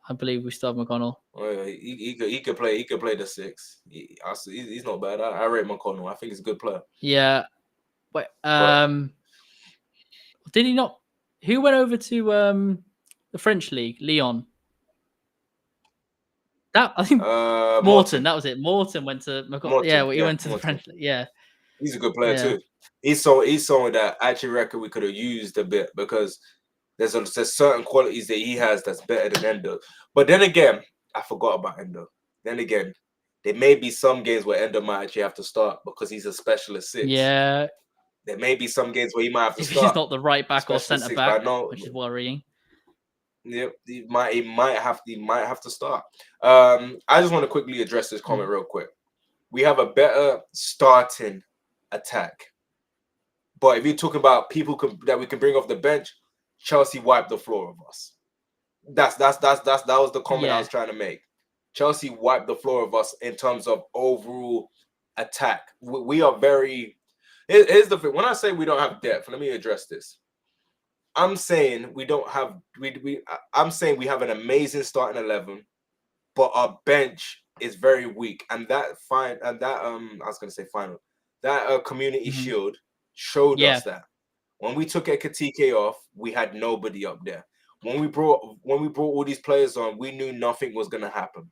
A: I believe we still have McConnell.
B: Oh, yeah, he could play. He could play the 6. He's not bad. I rate McConnell. I think he's a good player.
A: Yeah, but did he not? Who went over to the French league? Lyon. That I think Morton. That was it. Morton went to McConnell. Yeah, he went to the French league. Yeah,
B: he's a good player too. He's someone that I actually reckon we could have used a bit because there's certain qualities that he has that's better than Endo. But then again, I forgot about Endo. Then again, there may be some games where Endo might actually have to start because he's a specialist 6.
A: Yeah.
B: There may be some games where he might have to
A: if
B: start.
A: He's not the right back or centre back, which is worrying.
B: Yep, he might have to start. I just want to quickly address this comment real quick. We have a better starting attack. But if you're talking about people that we can bring off the bench, Chelsea wiped the floor of us. That was the comment I was trying to make. Chelsea wiped the floor of us in terms of overall attack. We are very. Here's the thing. When I say we don't have depth, let me address this. I'm saying we don't have. I'm saying we have an amazing starting 11, but our bench is very weak, and that I was going to say final. That Community Shield showed us that when we took Ekatike off, we had nobody up there. When we brought all these players on, we knew nothing was going to happen.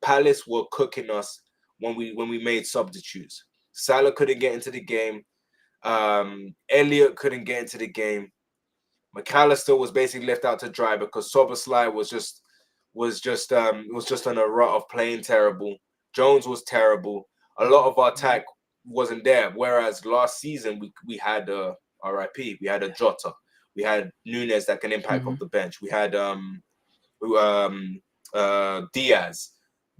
B: Palace were cooking us when we made substitutes. Salah couldn't get into the game. Elliott couldn't get into the game. McAllister was basically left out to dry because Szoboszlai was just on a rut of playing terrible. Jones was terrible. A lot of our attack wasn't there. Whereas last season we had RIP, we had a Jota, we had Nunes that can impact off the bench. We had Diaz,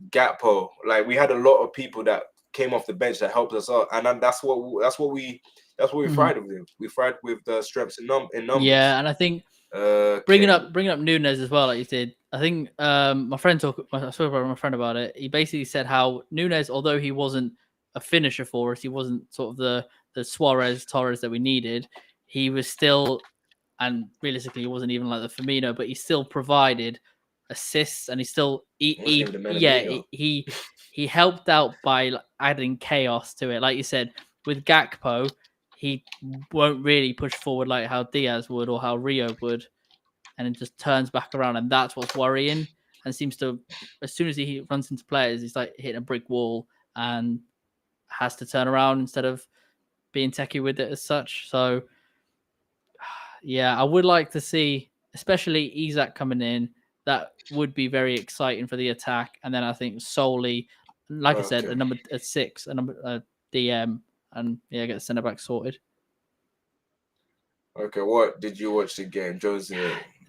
B: Gakpo. Like we had a lot of people that came off the bench that helped us out, and that's what we fried with. We fried with the strengths in numbers.
A: Yeah, and I think bringing up Nunes as well, like you did. I think my friend I spoke with my friend about it. He basically said how Nunes, although he wasn't a finisher for us, he wasn't sort of the Suarez Torres that we needed. He was still, and realistically, he wasn't even like the Firmino, but he still provided assists, and he still he helped out by adding chaos to it. Like you said, with Gakpo, he won't really push forward like how Diaz would or how Rio would, and it just turns back around, and that's what's worrying. And seems to, as soon as he runs into players, he's like hitting a brick wall and has to turn around instead of being techie with it as such. So, yeah, I would like to see, especially Isak coming in. That would be very exciting for the attack. And then I think solely, like I said, a 6, a DM, and get the centre back sorted.
B: Okay, what did you watch the game, Jones?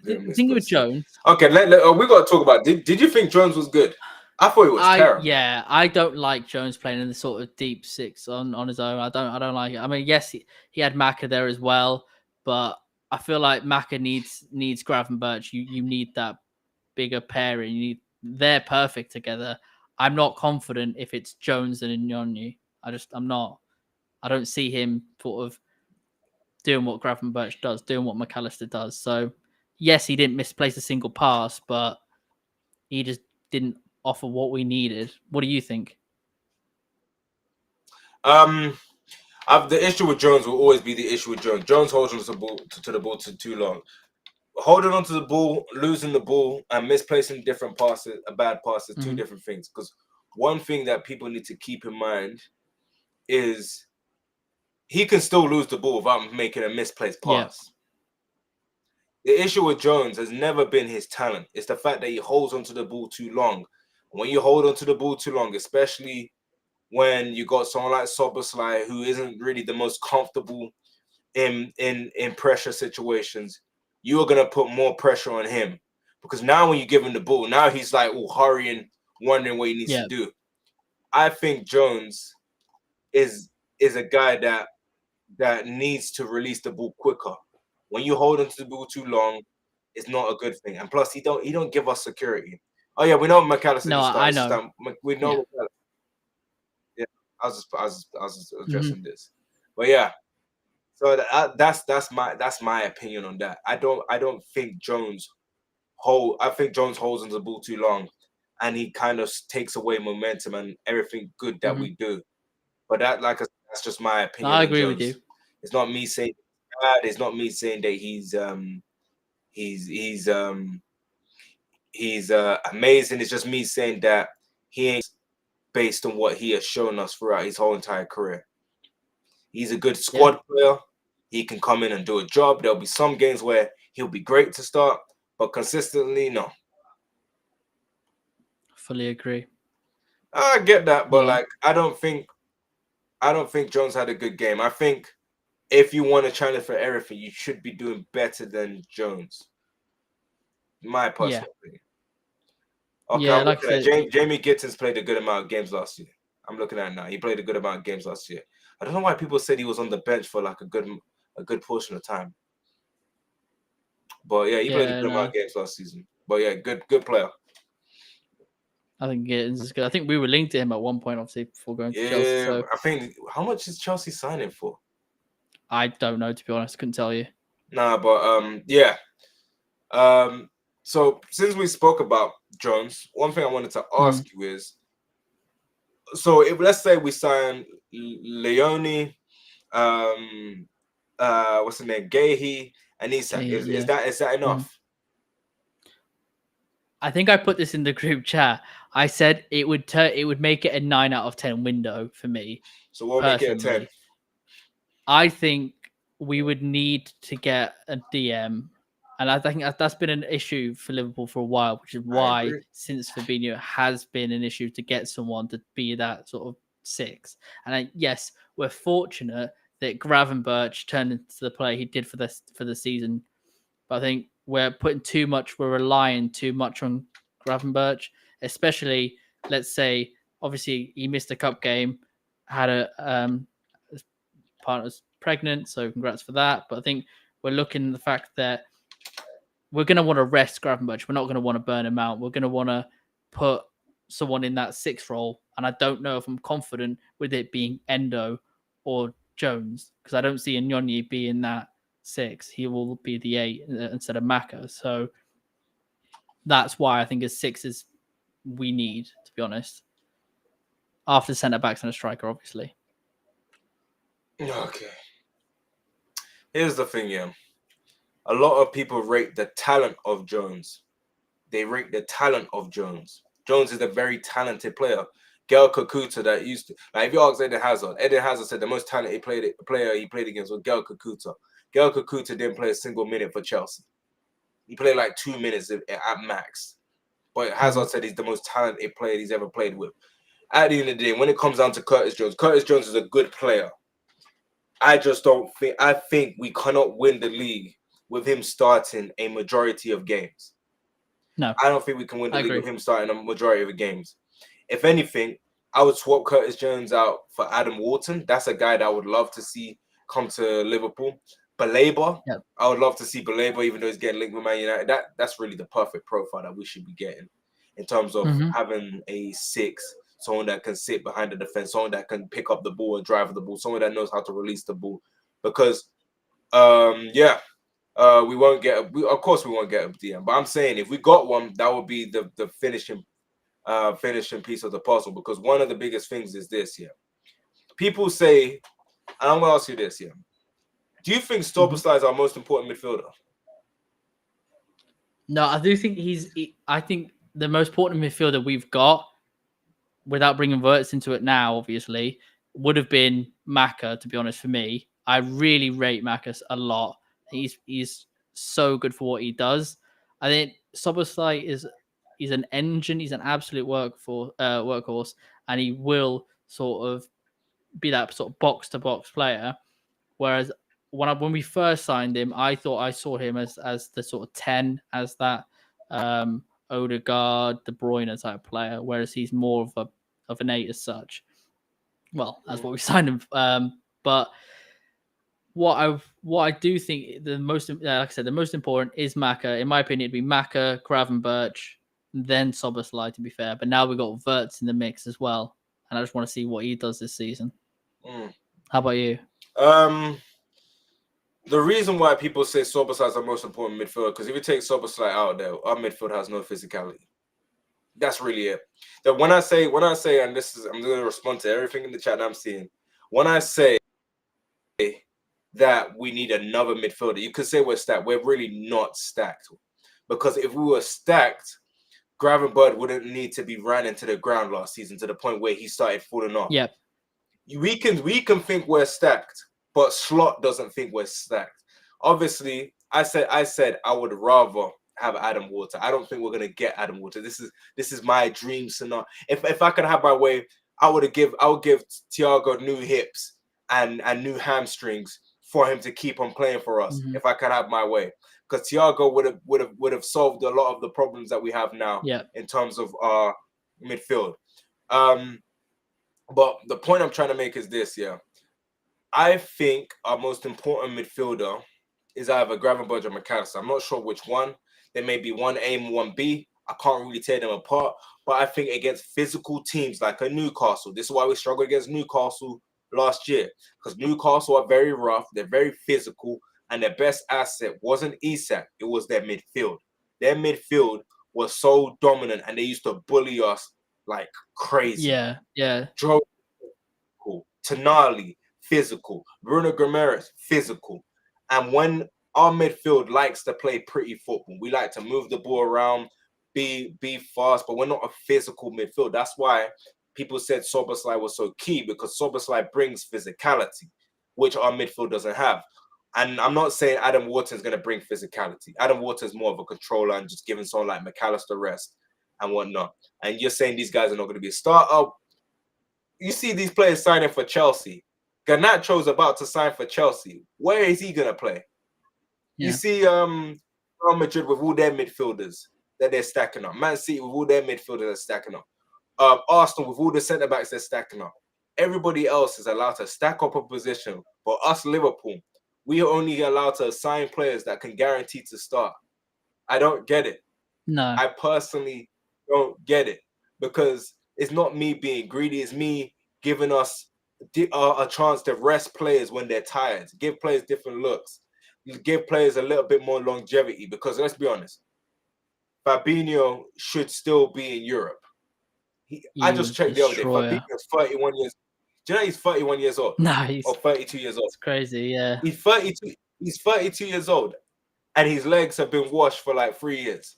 A: Thinking with Jones.
B: Okay, we got to talk about. Did you think Jones was good? I thought he was terrible.
A: Yeah, I don't like Jones playing in the sort of deep 6 on his own. I don't like it. I mean, yes, he had Macr there as well, but I feel like Macr needs Gravenberch. You need that bigger pairing. They're perfect together. I'm not confident if it's Jones and Inyoni. I'm not. I don't see him sort of doing what Gravenberch does, doing what McAllister does. So, yes, he didn't misplace a single pass, but he just didn't offer what we needed. What do you think?
B: The issue with Jones will always be the issue with Jones. Jones holds on to the ball too long. Holding on to the ball, losing the ball, and misplacing different passes, bad passes, two different things. Because one thing that people need to keep in mind is he can still lose the ball without making a misplaced pass. The issue with Jones has never been his talent. It's the fact that he holds onto the ball too long. When you hold onto the ball too long, especially when you got someone like Soboslai who isn't really the most comfortable in pressure situations, you are gonna put more pressure on him because now when you give him the ball, now he's like hurrying, wondering what he needs to do. I think Jones is a guy that needs to release the ball quicker. When you hold onto the ball too long, it's not a good thing. And plus, he don't give us security. Oh yeah, we know McAllister.
A: No, I know.
B: We know. Yeah, I was just addressing this, but yeah. So that's my opinion on that. I don't think Jones I think Jones holds on the ball too long, and he kind of takes away momentum and everything good that we do. But that's just my opinion.
A: I agree with you.
B: It's not me saying bad. It's not me saying that he's amazing. It's just me saying that he ain't based on what he has shown us throughout his whole entire career. He's a good squad player. He can come in and do a job. There'll be some games where he'll be great to start, but consistently, no.
A: Fully agree.
B: I get that, but like I don't think Jones had a good game. I think if you want to challenge for everything, you should be doing better than Jones. My personal opinion. Okay,
A: like I said,
B: Jamie Gittins played a good amount of games last year. I'm looking at it now. He played a good amount of games last year. I don't know why people said he was on the bench for like a good portion of time. But yeah, he played a good amount of games last season. But yeah, good player.
A: I think Gittins is good. I think we were linked to him at one point, obviously, before going to Chelsea. So
B: I think how much is Chelsea signing for?
A: I don't know, to be honest. Couldn't tell you.
B: Nah, but yeah. So since we spoke about Jones, one thing I wanted to ask you is, so if let's say we sign Leoni, what's his name, Guehi and Isak, is that enough?
A: I think I put this in the group chat. I said it would make it a 9 out of 10 window for me.
B: So we'll make it a 10.
A: I think we would need to get a DM, and I think that's been an issue for Liverpool for a while, which is why since Fabinho has been an issue to get someone to be that sort of 6. And yes, we're fortunate that Gravenberch turned into the player he did for the season, but I think we're relying too much on Gravenberch, especially, let's say, obviously he missed a cup game, had his partner's pregnant, so congrats for that. But I think we're looking at the fact that we're going to want to rest Gravenberch. We're not going to want to burn him out. We're going to want to put someone in that 6 role. And I don't know if I'm confident with it being Endo or Jones, because I don't see Inyoni being that 6. He will be the 8 instead of Macr. So that's why I think a 6 is we need, to be honest. After centre backs and a striker, obviously.
B: Okay. Here's the thing, yeah. A lot of people rate the talent of Jones. They rate the talent of Jones. Jones is a very talented player. Gael Kakuta that used to, like, if you ask Eden Hazard said the most talented player he played against was Gael Kakuta. Gael Kakuta didn't play a single minute for Chelsea. He played like 2 minutes at max. But Hazard said he's the most talented player he's ever played with. At the end of the day, when it comes down to Curtis Jones is a good player. I think we cannot win the league with him starting a majority of games.
A: No.
B: I don't think we can win the league with him starting a majority of the games. If anything, I would swap Curtis Jones out for Adam Wharton. That's a guy that I would love to see come to Liverpool. Baleba, I would love to see Baleba, even though he's getting linked with Man United. That's really the perfect profile that we should be getting in terms of having a 6, someone that can sit behind the defense, someone that can pick up the ball and drive the ball, someone that knows how to release the ball. Because, we won't get of course we won't get a DM. But I'm saying if we got one, that would be the finishing piece of the puzzle. Because one of the biggest things is this here. People say, and I'm gonna ask you this here. Do you think Szoboszlai is our most important midfielder?
A: No, I do think I think the most important midfielder we've got, without bringing Wirtz into it now, obviously, would have been Macr, to be honest, for me. I really rate Macr a lot. He's so good for what he does. I think Szoboszlai he's an engine. He's an absolute workhorse, and he will sort of be that sort of box to box player. Whereas when we first signed him, I thought I saw him as the sort of 10, as that Odegaard, De Bruyne type player. Whereas he's more of an 8 as such. Well, that's what we signed him. But what I do think the most, like I said, the most important is Macr. In my opinion, it'd be Macr, Gravenberch, then Szoboszlai, to be fair. But now we've got Wirtz in the mix as well, and I just want to see what he does this season. How about you?
B: The reason why people say Szoboszlai is the most important midfielder, because if you take Szoboszlai out there, our midfield has no physicality. That's really it. That when I say, and this is, I'm going to respond to everything in the chat that I'm seeing. When I say that we need another midfielder, you could say we're stacked. We're really not stacked, because if we were stacked, Gravenberch wouldn't need to be ran into the ground last season to the point where he started falling off.
A: Yeah,
B: we can think we're stacked, but Slot doesn't think we're stacked. Obviously, I said I would rather have Adam Water. I don't think we're gonna get Adam Water. This is my dream scenario. If I could have my way, I would give Thiago new hips and new hamstrings for him to keep on playing for us. If I could have my way, because Thiago would have solved a lot of the problems that we have now in terms of our midfield. But the point I'm trying to make is this, I think our most important midfielder is either Gravenberch or McAllister. I'm not sure which one. There may be one A and one B. I can't really tear them apart. But I think against physical teams like a Newcastle, this is why we struggled against Newcastle last year. Because Newcastle are very rough, they're very physical, and their best asset wasn't Isak, it was their midfield. Their midfield was so dominant, and they used to bully us like crazy. Joe, Tonali, physical. Bruno Guimaraes, physical. And when our midfield likes to play pretty football, we like to move the ball around, be fast, but we're not a physical midfield. That's why people said Szoboszlai was so key, because Szoboszlai brings physicality, which our midfield doesn't have. And I'm not saying Adam Wharton is going to bring physicality. Adam Wharton is more of a controller and just giving someone like McAllister rest and whatnot. And you're saying these guys are not going to be a starter. You see these players signing for Chelsea. Garnacho's about to sign for Chelsea. Where is he going to play? You see Real Madrid with all their midfielders that they're stacking up. Man City with all their midfielders they're stacking up. Arsenal with all the centre-backs they're stacking up. Everybody else is allowed to stack up a position. But us, Liverpool, we are only allowed to sign players that can guarantee to start. I don't get it.
A: No.
B: I personally don't get it, because it's not me being greedy. It's me giving us a chance to rest players when they're tired, give players different looks, give players a little bit more longevity, because let's be honest, Fabinho should still be in Europe. I just checked the other day. Fabinho's 31 years. Do you know he's 31 years old?
A: No, he's
B: 32 years old.
A: It's crazy, yeah.
B: He's 32. He's 32 years old, and his legs have been washed for like 3 years.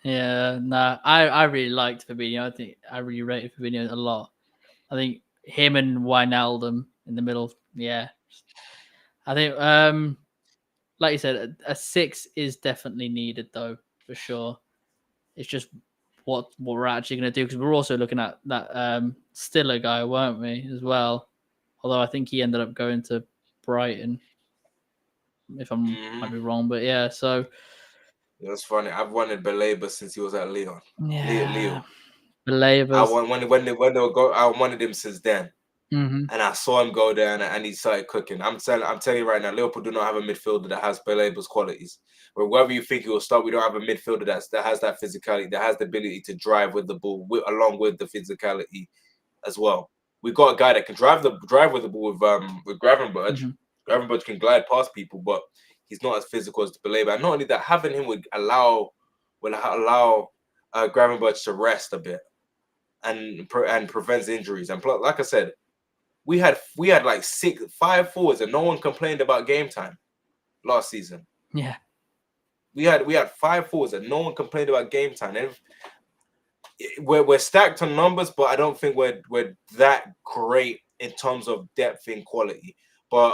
A: Yeah, no, I really liked Fabinho. I think I really rated Fabinho a lot. I think him and Wijnaldum in the middle, I think, like you said, a 6 is definitely needed, though, for sure. It's just what we're actually going to do, because we're also looking at that Stiller guy, weren't we, as well? Although I think he ended up going to Brighton, if might be wrong, but yeah. So
B: it's funny. I've wanted Baleba since he was at Lyon.
A: Yeah,
B: Leo.
A: Baleba.
B: When they would go, I wanted him since then.
A: Mm-hmm.
B: And I saw him go there, and he started cooking. I'm telling you right now, Liverpool do not have a midfielder that has Baleba's qualities. But wherever you think he will start, we don't have a midfielder that has that physicality, that has the ability to drive with the ball, along with the physicality as well. We've got a guy that can drive with the ball with Gravenberch. Mm-hmm. Gravenberch can glide past people, but he's not as physical as Baleba. And not only that, having him would allow Gravenberch to rest a bit and prevents injuries. And like I said, we had like 5 forwards, and no one complained about game time last season.
A: Yeah,
B: we had 5 forwards, and no one complained about game time. And we're stacked on numbers, but I don't think we're that great in terms of depth and quality. But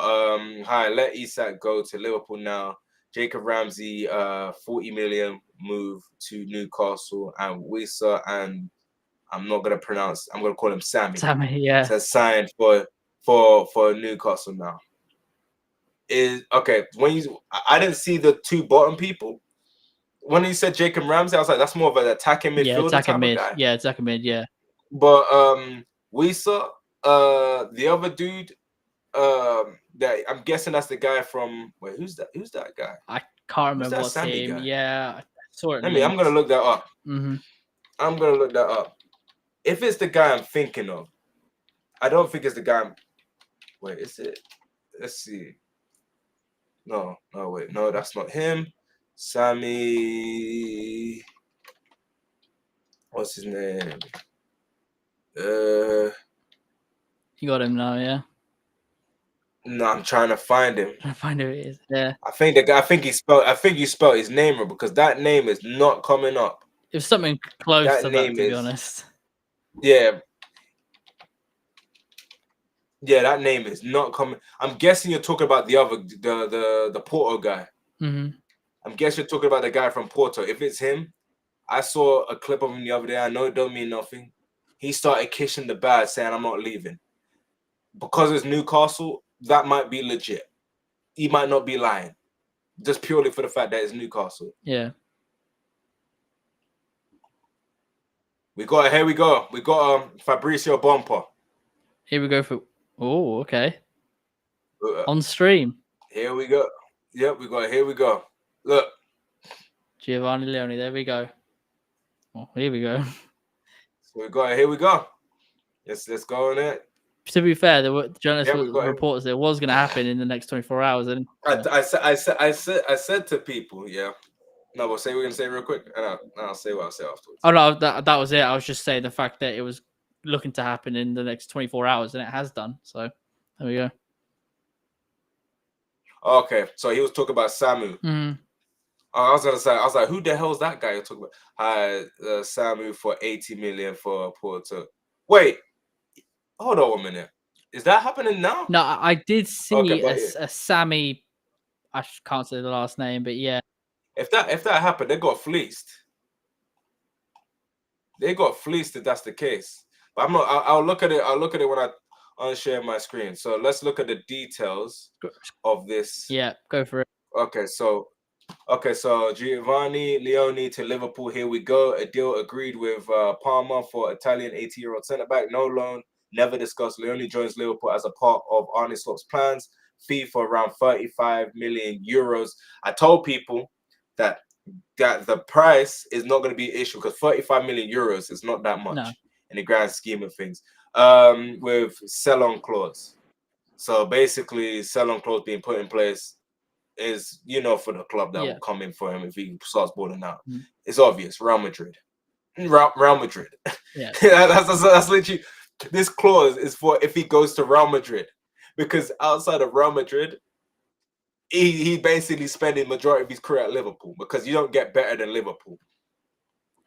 B: hi, let Isak go to Liverpool now. Jacob Ramsey, 40 million move to Newcastle, and Wisa, and I'm not gonna pronounce. I'm gonna call him Sammy.
A: Sammy, yeah.
B: Says signed for Newcastle now. Is okay. I didn't see the two bottom people. When you said Jacob Ramsey, I was like, that's more of an attacking midfielder type of guy.
A: Yeah, attacking mid, yeah.
B: But Wisa, the other dude, that I'm guessing that's the guy from. Wait, who's that? Who's that guy?
A: I can't remember what's him. Yeah, I saw it.
B: I'm gonna look that up.
A: Mm-hmm.
B: I'm gonna look that up. If it's the guy I'm thinking of, I don't think it's the guy. Wait, is it? Let's see. No, wait, no, that's not him. Sammy. What's his name?
A: You got him now, yeah.
B: No, I'm trying to find him.
A: Trying to find who it is. Yeah.
B: I think the guy. I think you spelled his name wrong because that name is not coming up.
A: It was something close to that, to be honest.
B: Yeah. Yeah, that name is not coming. I'm guessing you're talking about the other, the Porto guy.
A: Mm-hmm.
B: I'm guessing you're talking about the guy from Porto. If it's him, I saw a clip of him the other day. I know it don't mean nothing. He started kissing the bag, saying, "I'm not leaving." Because it's Newcastle, that might be legit. He might not be lying, just purely for the fact that it's Newcastle.
A: Yeah.
B: Here we go. We got Fabrizio Bompa.
A: Here we go for. Oh, okay. On stream.
B: Here we go. Yep, here we go. Look.
A: Giovanni Leoni, there we go. Oh, here we go.
B: So here we go. Let's go on it.
A: To be fair, there were journalists reports that it was going to happen in the next 24 hours. And
B: I said to people, yeah. No, but say we're going to say real quick, and I'll say what I'll say afterwards.
A: Oh no, that was it. I was just saying the fact that it was looking to happen in the next 24 hours, and it has done. So there we go.
B: Okay, so he was talking about Samu.
A: Mm-hmm.
B: I was like, who the hell is that guy you're talking about? Samu for 80 million for Porto. Wait, hold on a minute. Is that happening now?
A: No, I did see a Sammy. I can't say the last name, but yeah.
B: If that happened, they got fleeced. They got fleeced if that's the case. But I'll look at it. I'll look at it when I unshare my screen. So let's look at the details of this.
A: Yeah, go for it.
B: Okay, so Giovanni Leoni to Liverpool. Here we go. A deal agreed with Parma for Italian 80-year-old centre back. No loan, never discussed. Leoni joins Liverpool as a part of Arne Slot's plans. Fee for around 35 million euros. I told people that the price is not going to be an issue because 35 million euros is not that much in the grand scheme of things. With sell-on clause. So basically, sell-on clause being put in place is, for the club that will come in for him if he starts balling out. Mm-hmm. It's obvious. Real Madrid.
A: Yeah.
B: that's literally, this clause is for if he goes to Real Madrid, because outside of Real Madrid, he basically spending majority of his career at Liverpool, because you don't get better than Liverpool.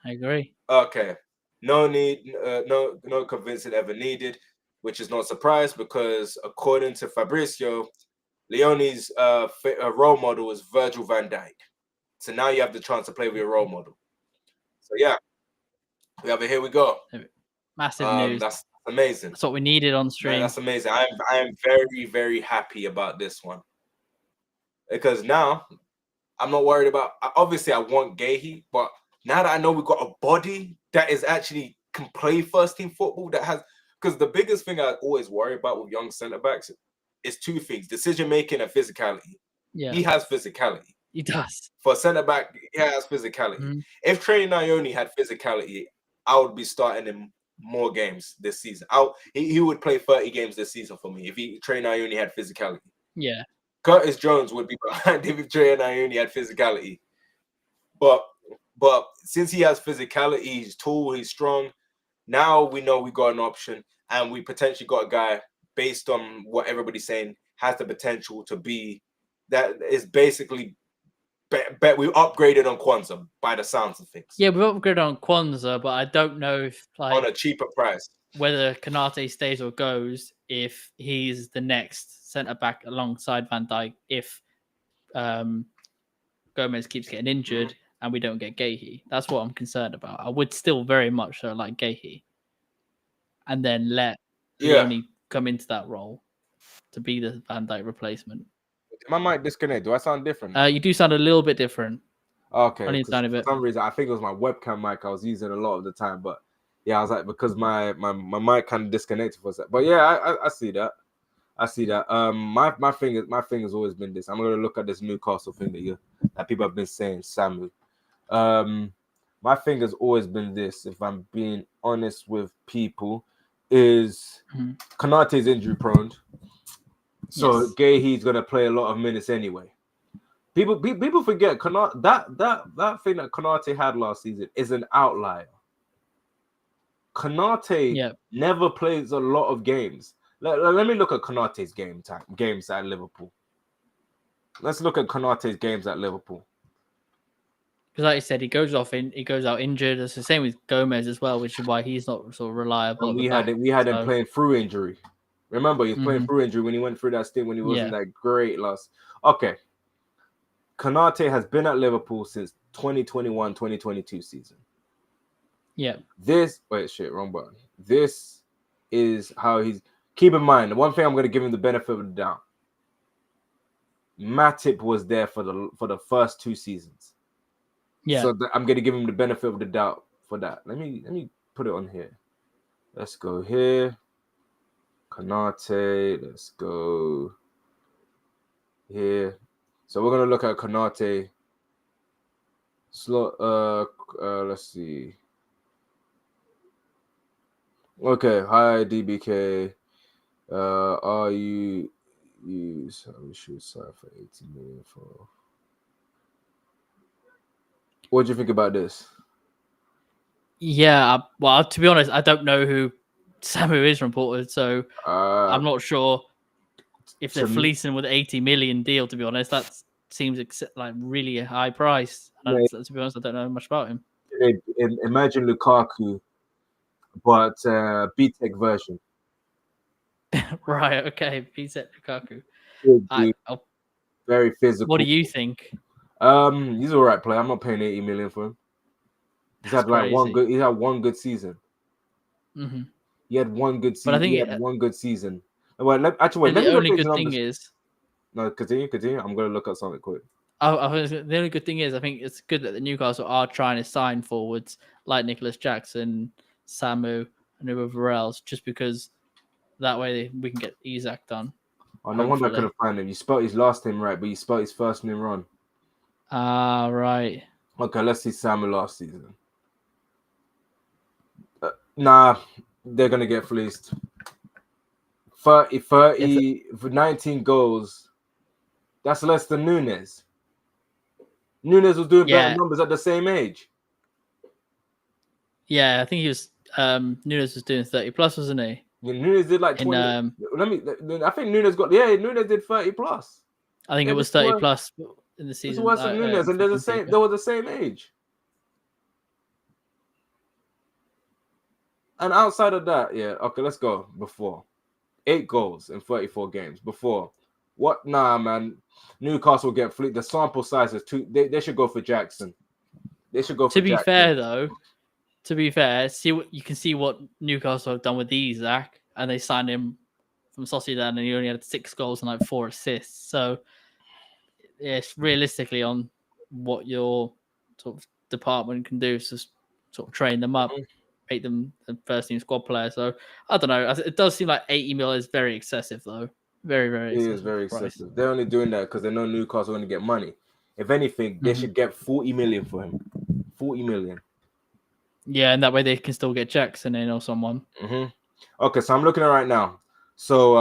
A: I agree.
B: Okay. No need, no convincing ever needed, which is not a surprise because according to Fabrizio, Leoni's role model is Virgil van Dijk. So now you have the chance to play with your role model. So yeah, we have it. Here we go.
A: Massive news.
B: That's amazing.
A: That's what we needed on stream.
B: Man, that's amazing. I am very, very happy about this one, because now I'm not worried about. Obviously, I want Guehi, but now that I know we've got a body that is actually can play first team football, that has, because the biggest thing I always worry about with young centre backs is two things: decision making and physicality. Yeah, he has physicality.
A: He does.
B: For centre back, he has physicality. Mm-hmm. If Trey Ione had physicality, I would be starting him more games this season. He would play 30 games this season for me if Trey Ione had physicality.
A: Yeah.
B: Curtis Jones would be behind him if Trey Ione had physicality. But since he has physicality, he's tall, he's strong. Now we know we got an option, and we potentially got a guy based on what everybody's saying has the potential to be, that is basically we upgraded on Kwanzaa by the sounds of things.
A: Yeah, we upgraded on Kwanzaa, but I don't know if
B: on a cheaper price
A: whether Konate stays or goes, if he's the next centre back alongside Van Dijk if Gomez keeps getting injured and we don't get Guehi. That's what I'm concerned about. I would still very much so like Guehi, and then let Leoni come into that role to be the Van Dijk replacement.
C: Am I might disconnect? Do I sound different?
A: You do sound a little bit different.
C: Okay.
A: Only a tiny bit.
C: For some reason, I think it was my webcam mic I was using a lot of the time, but yeah, I was like, because my mic kind of disconnected for a sec. But yeah, I see that. I see that. My finger's always been this. I'm gonna look at this Newcastle thing that people have been saying, Samu. My finger's always been this, if I'm being honest with people, is Konate's injury prone. So
A: Yes.
C: Guehi's gonna play a lot of minutes anyway. People forget Konate, that thing that Konate had last season is an outlier. Konate never plays a lot of games. Let me look at Konate's games at Liverpool. Let's look at Konate's games at Liverpool.
A: Because like I said, he goes out injured. It's the same with Gomez as well, which is why he's not sort of reliable.
C: And we had him playing through injury. Remember, he was playing through injury when he went through that stint when he wasn't that great last. Okay. Konate has been at Liverpool since 2021-2022 season.
A: Yeah.
C: Wrong button. This is how he's. Keep in mind, the one thing I'm going to give him the benefit of the doubt. Matip was there for the first 2 seasons.
A: Yeah.
C: So I'm going to give him the benefit of the doubt for that. Let me put it on here. Let's go here. Konate. Let's go here. So we're gonna look at Konate. Let's see. Okay, hi DBK. Are you use? We should sign for 80 million for. What do you think about this?
A: Yeah, well, to be honest, I don't know who Samu is reported, so I'm not sure if they're fleecing with 80 million deal. To be honest, that seems like really a high price. And to be honest, I don't know much about him.
C: Imagine Lukaku, but B-Tech version.
A: Right. Okay. B-Tech Lukaku.
C: Very physical.
A: What do you think?
C: He's all right player. I'm not paying 80 million for him. He's had one good season.
A: Mm-hmm.
C: He had one good season.
A: But I think
C: he had one good season. Well, let me
A: the only
C: look
A: good
C: at
A: thing is.
C: No, continue. I'm going to look at something quick.
A: The only good thing is, I think it's good that the Newcastle are trying to sign forwards like Nicholas Jackson, Samu, and whoever else, just because that way we can get Isak done.
C: Oh, no wonder I couldn't find him. You spelled his last name right, but you spelled his first name wrong.
A: Ah, right.
C: Okay, let's see Samu last season. Nah, they're going to get fleeced. 30 for 19 goals. That's less than Nunes. Nunes was doing better numbers at the same age.
A: Yeah, I think he was. Nunes was doing 30 plus, wasn't he?
C: Yeah, Nunes did like 20. I think Nunes did 30 plus.
A: I think it was 30 plus in the season.
C: It was Nunes, and they're the same. They were the same age. And outside of that, okay, let's go. Before 8 goals in 34 games. Before what? Nah, man. Newcastle get fleet. The sample size is too. They should go for Jackson. They should go for.
A: To be fair, though, you can see what Newcastle have done with Isak, and they signed him from Sociedad, and he only had 6 goals and like 4 assists. So it's realistically on what your sort of department can do, so sort of train them up, make them a first team squad player. So I don't know. It does seem like 80 mil is very excessive, though. Very, very excessive.
C: It is very excessive. They're only doing that because they know Newcastle are going to get money. If anything, they should get 40 million for him. 40 million.
A: Yeah, and that way they can still get Jackson in or someone.
C: Okay, so I'm looking at it right now. So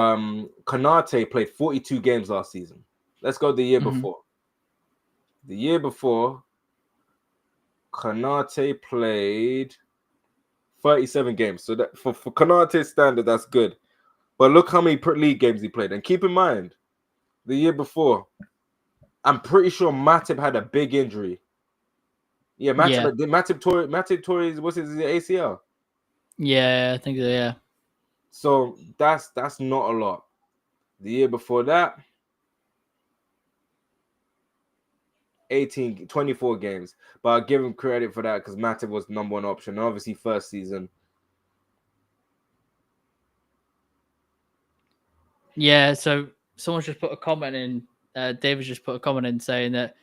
C: Konate played 42 games last season. Let's go the year before. The year before, Konate played 37 games. So that for Konate's standard, that's good. But look how many league games he played. And keep in mind, the year before, I'm pretty sure Matip had a big injury. Yeah, Matip tore his ACL.
A: Yeah, I think so, yeah.
C: So that's not a lot. The year before that, 24 games. But I'll give him credit for that because Matip was the number one option. Obviously, first season.
A: Yeah, so someone's just put a comment in. David's just put a comment in saying that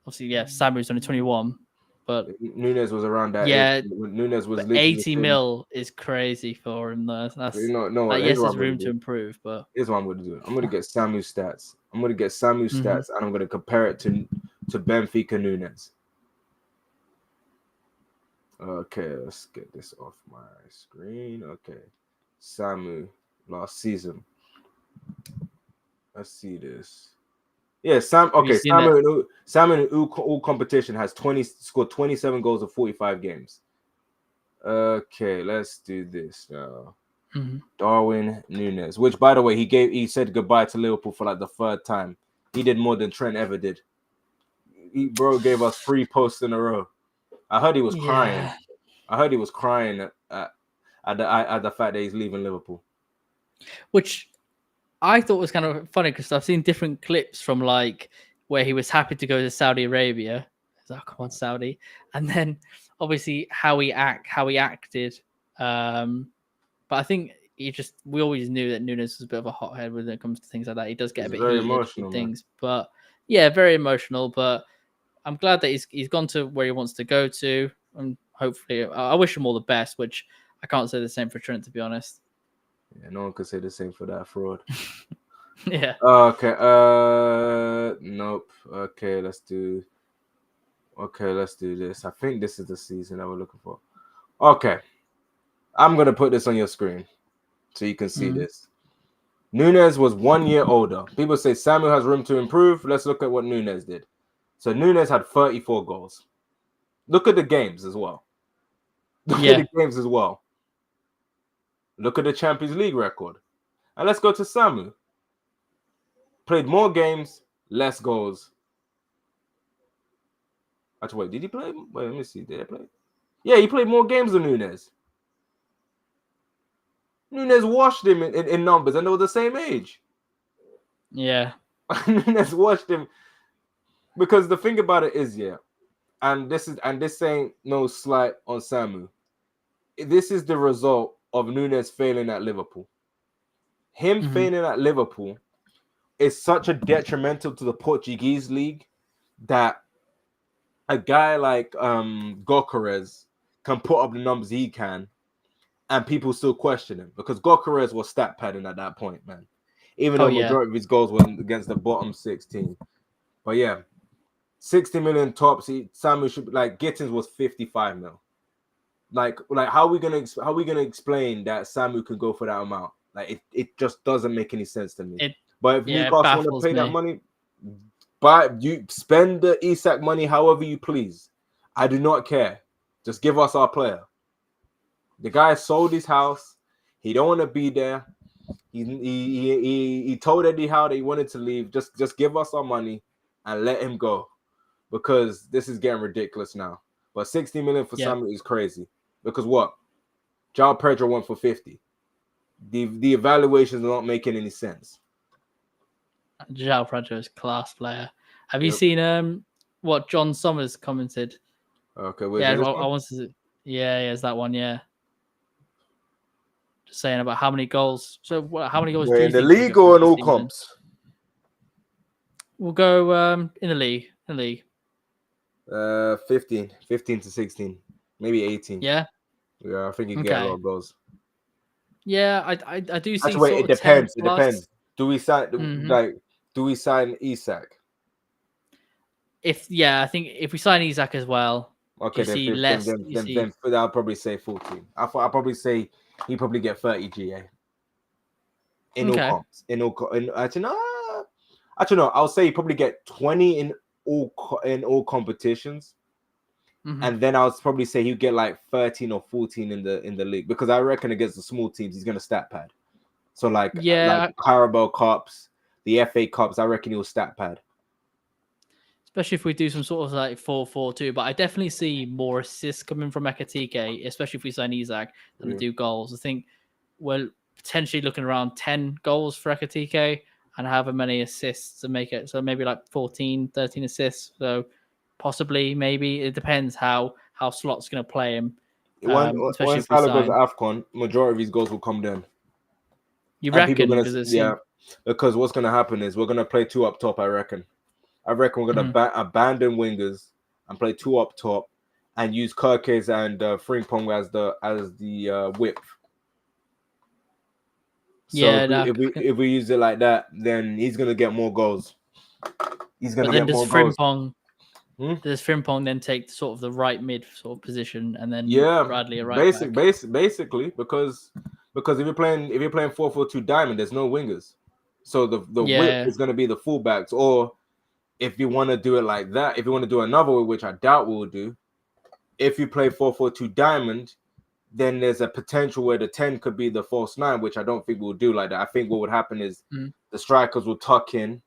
A: obviously, yeah, Samu's only 21, but
C: Nunez was around that
A: yeah,
C: age. Nunez was
A: 80 mil is crazy for him. That's
C: no.
A: Yes, there's room to improve, but
C: here's what I'm going to do. I'm going to get Samu's stats. I'm going to get Samu's stats, and I'm going to compare it to Benfica Nunez. Okay, let's get this off my screen. Okay, Samu last season. Let's see this. Yeah, Sam. Okay, Samu in all competition has scored 27 goals in 45 games. Okay, let's do this now. Darwin Nunez, which by the way, he said goodbye to Liverpool for like the third time. He did more than Trent ever did. Bro gave us 3 posts in a row. I heard he was crying. I heard he was crying at the fact that he's leaving Liverpool.
A: Which I thought was kind of funny because I've seen different clips from like where he was happy to go to Saudi Arabia. Oh, come on, Saudi. And then obviously how he acted. But I think we always knew that Nunes was a bit of a hothead when it comes to things like that. He does get a bit heated with things, but yeah, very emotional. But I'm glad that he's gone to where he wants to go to, and hopefully, I wish him all the best. Which I can't say the same for Trent, to be honest.
C: Yeah, no one could say the same for that fraud.
A: Yeah.
C: Okay. Nope. Okay, let's do this. I think this is the season that we're looking for. Okay. I'm gonna put this on your screen so you can see this. Nunez was 1 year older. People say Samuel has room to improve. Let's look at what Nunez did. So Nunez had 34 goals. Look at the games as well. Look at the games as well. Look at the Champions League record. And let's go to Samu. Played more games, less goals. Actually, wait, did he play? Wait, let me see. Did he play? Yeah, he played more games than Nunez. Nunez washed him in numbers, and they were the same age.
A: Yeah.
C: Nunez washed him. Because the thing about it is, and this ain't no slight on Samu. This is the result of Nunez failing at Liverpool. Him failing at Liverpool is such a detrimental to the Portuguese league that a guy like Gyökeres can put up the numbers he can, and people still question him because Gyökeres was stat padding at that point, man. Even though the majority of his goals were against the bottom 16. But yeah, 60 million tops. Samu should Gittins was 55 mil. Like how are we gonna explain that Samu could go for that amount? Like it just doesn't make any sense to me. But if Newcastle want to pay that money, you spend the Isak money however you please. I do not care. Just give us our player. The guy sold his house. He don't want to be there. He told Eddie Howe that he wanted to leave. Just give us our money and let him go, because this is getting ridiculous now. But 60 million for Samu is crazy. Because what? João Pedro went for 50. The evaluations are not making any sense.
A: João Pedro is a class player. Have you seen what John Summers commented?
C: Okay,
A: I wanted to. Yeah, it's that one. Yeah, just saying about how many goals. So, how many goals do you
C: in the
A: think
C: league or in all comps?
A: We'll go in the league.
C: 15 to 16, maybe 18.
A: Yeah,
C: I think you get a lot of goals.
A: Yeah, I do see.
C: Actually, wait, it depends. It depends. Do we sign do we sign Isak?
A: I think if we sign Isak as well,
C: okay, then I'll probably say 14. I'll probably say he probably get 30 GA in all comps. Actually no. I'll say he probably get 20 in all competitions. And then I'll probably say he'll get like 13 or 14 in the league, because I reckon against the small teams he's gonna stat pad. So like Carabao Cups, the FA Cups, I reckon he'll stat pad.
A: Especially if we do some sort of like 4-4-2. But I definitely see more assists coming from Ekitike, especially if we sign Isak, than to do goals. I think we're potentially looking around 10 goals for Ekitike. and however many assists to make it. So maybe like 14, 13 assists. So possibly, maybe it depends how Slot's going to play him.
C: When
A: Especially if we
C: Salah goes to
A: sign.
C: AFCON, majority of his goals will come then.
A: You
C: And people
A: reckon?
C: are gonna, because what's gonna happen is we're gonna play 2 up top. I reckon we're gonna abandon wingers and play 2 up top and use Kirkes and Frimpong as the whip. So if we use it like that, then he's gonna get more goals. He's gonna get more goals.
A: Does Frimpong then take sort of the right mid sort of position and then Bradley a right back?
C: Basically, because if you're playing 4-4-2 diamond, there's no wingers, so the whip is gonna be the fullbacks. Or if you want to do it like that, if you want to do another way, which I doubt we'll do, if you play 4-4-2 diamond, then there's a potential where the 10 could be the false 9, which I don't think we'll do like that. I think what would happen is the strikers will tuck in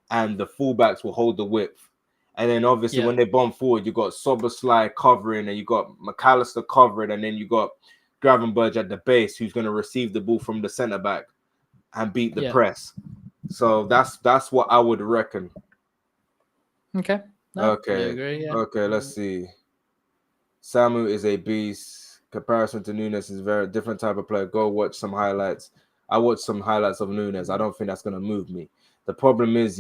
C: and the fullbacks will hold the width. And then obviously when they bomb forward, you got Soboslai covering and you got McAllister covering, and then you got Gravenberch at the base who's going to receive the ball from the centre back and beat the press. So that's what I would reckon.
A: Okay. No,
C: okay.
A: Agree,
C: Okay, let's see. Samu is a beast. Comparison to Nunes is a very different type of player. Go watch some highlights. I watched some highlights of Nunes. I don't think that's going to move me. The problem is,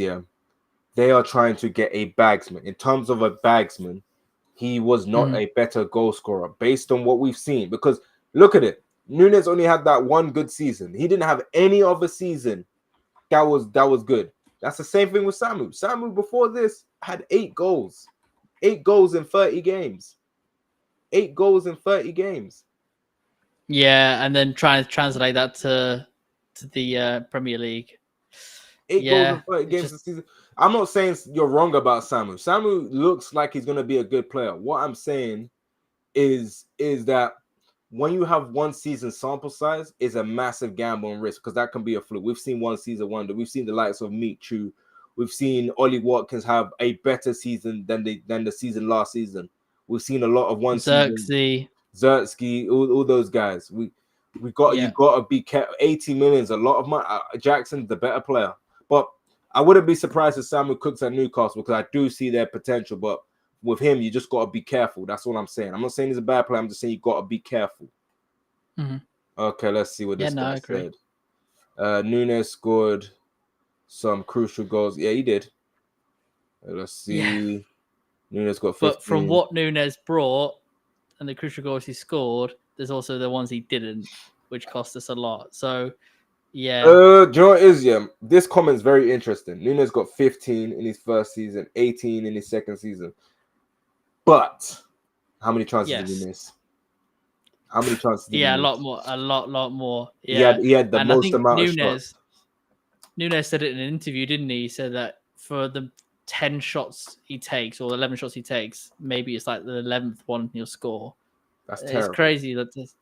C: they are trying to get a bagsman. In terms of a bagsman, he was not a better goal scorer based on what we've seen. Because look at it. Nunes only had that one good season. He didn't have any other season that was good. That's the same thing with Samu. Samu before this had 8 goals. 8 goals in 30 games. 8 goals in 30 games.
A: Yeah, and then trying to translate that to the Premier League.
C: 8 goals in 30 games this season. I'm not saying you're wrong about Samu. Samu looks like he's going to be a good player. What I'm saying is that when you have one season sample size, is a massive gamble and risk, because that can be a fluke. We've seen one season wonder. We've seen the likes of Michu. We've seen Ollie Watkins have a better season than the season last season. We've seen a lot of one season. Zertsky, all those guys. You got to be careful. 80 million is a lot of money. Jackson's the better player, but I wouldn't be surprised if Samuel Cooks at Newcastle, because I do see their potential. But with him, you just got to be careful. That's what I'm saying. I'm not saying he's a bad player. I'm just saying you got to be careful. Okay, let's see what this guy said. Nunes scored some crucial goals. Yeah, he did. Let's see. Nunes got 15.
A: But from what Nunes brought and the crucial goals he scored, there's also the ones he didn't, which cost us a lot. So, yeah.
C: Do you know what it is? This comment's very interesting. Nunes got 15 in his first season, 18 in his second season. But how many chances did he miss? How many chances did he miss?
A: A lot more. Yeah.
C: He had the most amount of shots.
A: Nunes said it in an interview, didn't he? He said that for the 10 shots he takes or 11 shots he takes, maybe it's like the 11th one he'll score.
C: That's terrible.
A: It's crazy. That is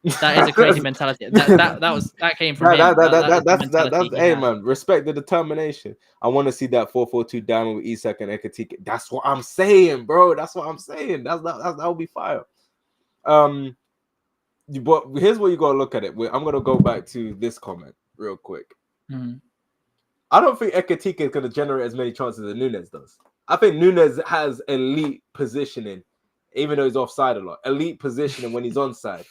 A: a crazy mentality. That came from him.
C: That's hey man, respect the determination. I want to see that 4-4-2 diamond with Isak and Ekatike. That's what I'm saying, bro. That's what I'm saying. That would be fire. But here's where you gotta look at it. I'm gonna go back to this comment real quick. I don't think Ekatike is gonna generate as many chances as Nunes does. I think Nunes has elite positioning. Even though he's offside a lot, elite positioning when he's onside,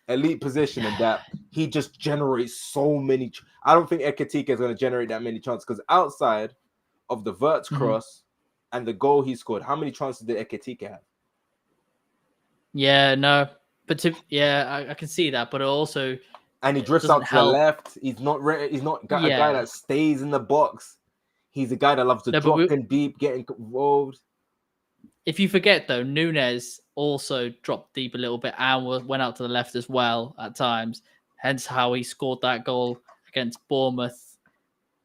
C: elite positioning that he just generates so many. I don't think Ekatike is going to generate that many chances, because outside of the Verts cross and the goal he scored, how many chances did Ekatike have?
A: Yeah, no, but I can see that, but also,
C: and he drifts out to the left. He's not a guy that stays in the box. He's a guy that loves to drop in deep, getting involved.
A: If you forget, though, Nunes also dropped deep a little bit and went out to the left as well at times. Hence how he scored that goal against Bournemouth.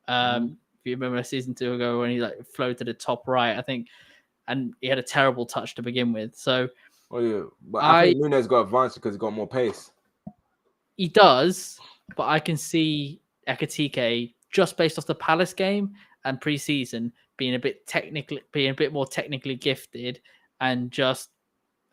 A: If you remember a season 2 ago when he floated to the top right, I think, and he had a terrible touch to begin with. So,
C: but I think Nunes got advanced because he got more pace.
A: He does, but I can see Ekatike just based off the Palace game and pre-season being a bit more technically gifted and just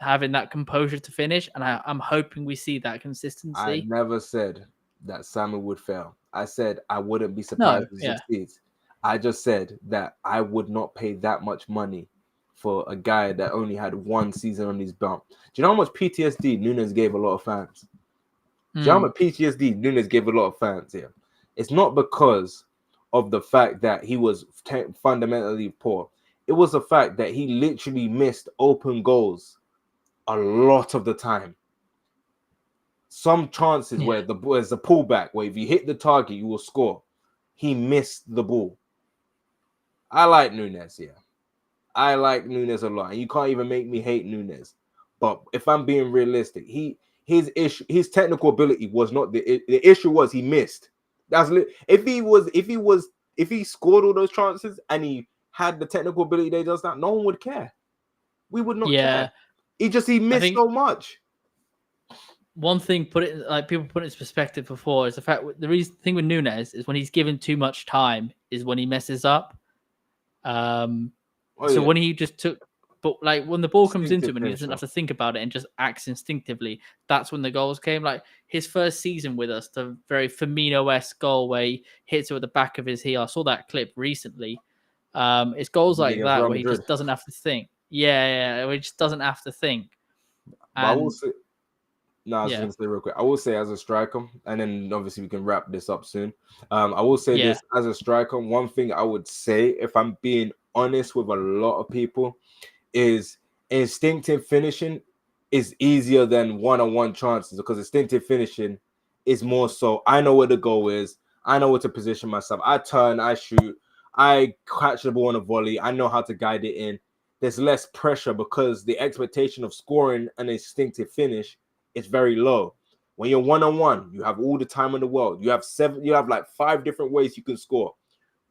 A: having that composure to finish. And I'm hoping we see that consistency.
C: I never said that Samuel would fail. I said I wouldn't be surprised if he succeeds. I just said that I would not pay that much money for a guy that only had one season on his belt. Do you know how much PTSD Nunes gave a lot of fans? Do you know how much PTSD Nunes gave a lot of fans here? It's not because of the fact that he was fundamentally poor. It was the fact that he literally missed open goals a lot of the time. Some chances where there's a pullback, where if you hit the target, you will score. He missed the ball. I like Nunes, yeah. I like Nunes a lot. And you can't even make me hate Nunes. But if I'm being realistic, his technical ability was not the issue. Was he missed? If he scored all those chances and he had the technical ability that he does now, no one would care. We would not care. He missed so much.
A: One thing people put it into perspective before is the fact the thing with Nunes is when he's given too much time is when he messes up. When he just took, but like when the ball comes into him and he doesn't have to think about it and just acts instinctively, that's when the goals came. Like his first season with us, the very Firmino-esque goal where he hits it with the back of his heel. I saw that clip recently. It's goals like that where he just doesn't have to think. Where he just doesn't have to think.
C: I will say, I was going to say real quick. I will say as a striker, and then obviously we can wrap this up soon. I will say this as a striker. One thing I would say, if I'm being honest with a lot of people, is instinctive finishing is easier than one-on-one chances, because instinctive finishing is more so I know where the goal is, I know where to position myself, I turn, I shoot, I catch the ball on a volley, I know how to guide it in. There's less pressure because the expectation of scoring an instinctive finish is very low. When you're one-on-one, you have all the time in the world. You have like 5 different ways you can score.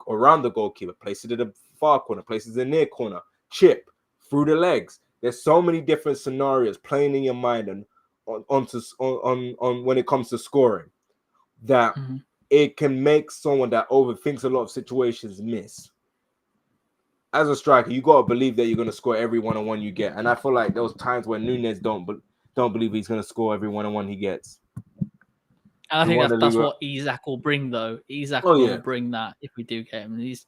C: Around the goalkeeper, place it in the far corner, place it in the near corner, chip, through the legs. There's so many different scenarios playing in your mind and on when it comes to scoring that it can make someone that overthinks a lot of situations miss. As a striker, you gotta believe that you're gonna score every one-on-one you get, and I feel like there was times when Nunes don't believe he's gonna score every one-on-one he gets.
A: And I think that's what Isak will bring, though. Isak will bring that if we do get him. He's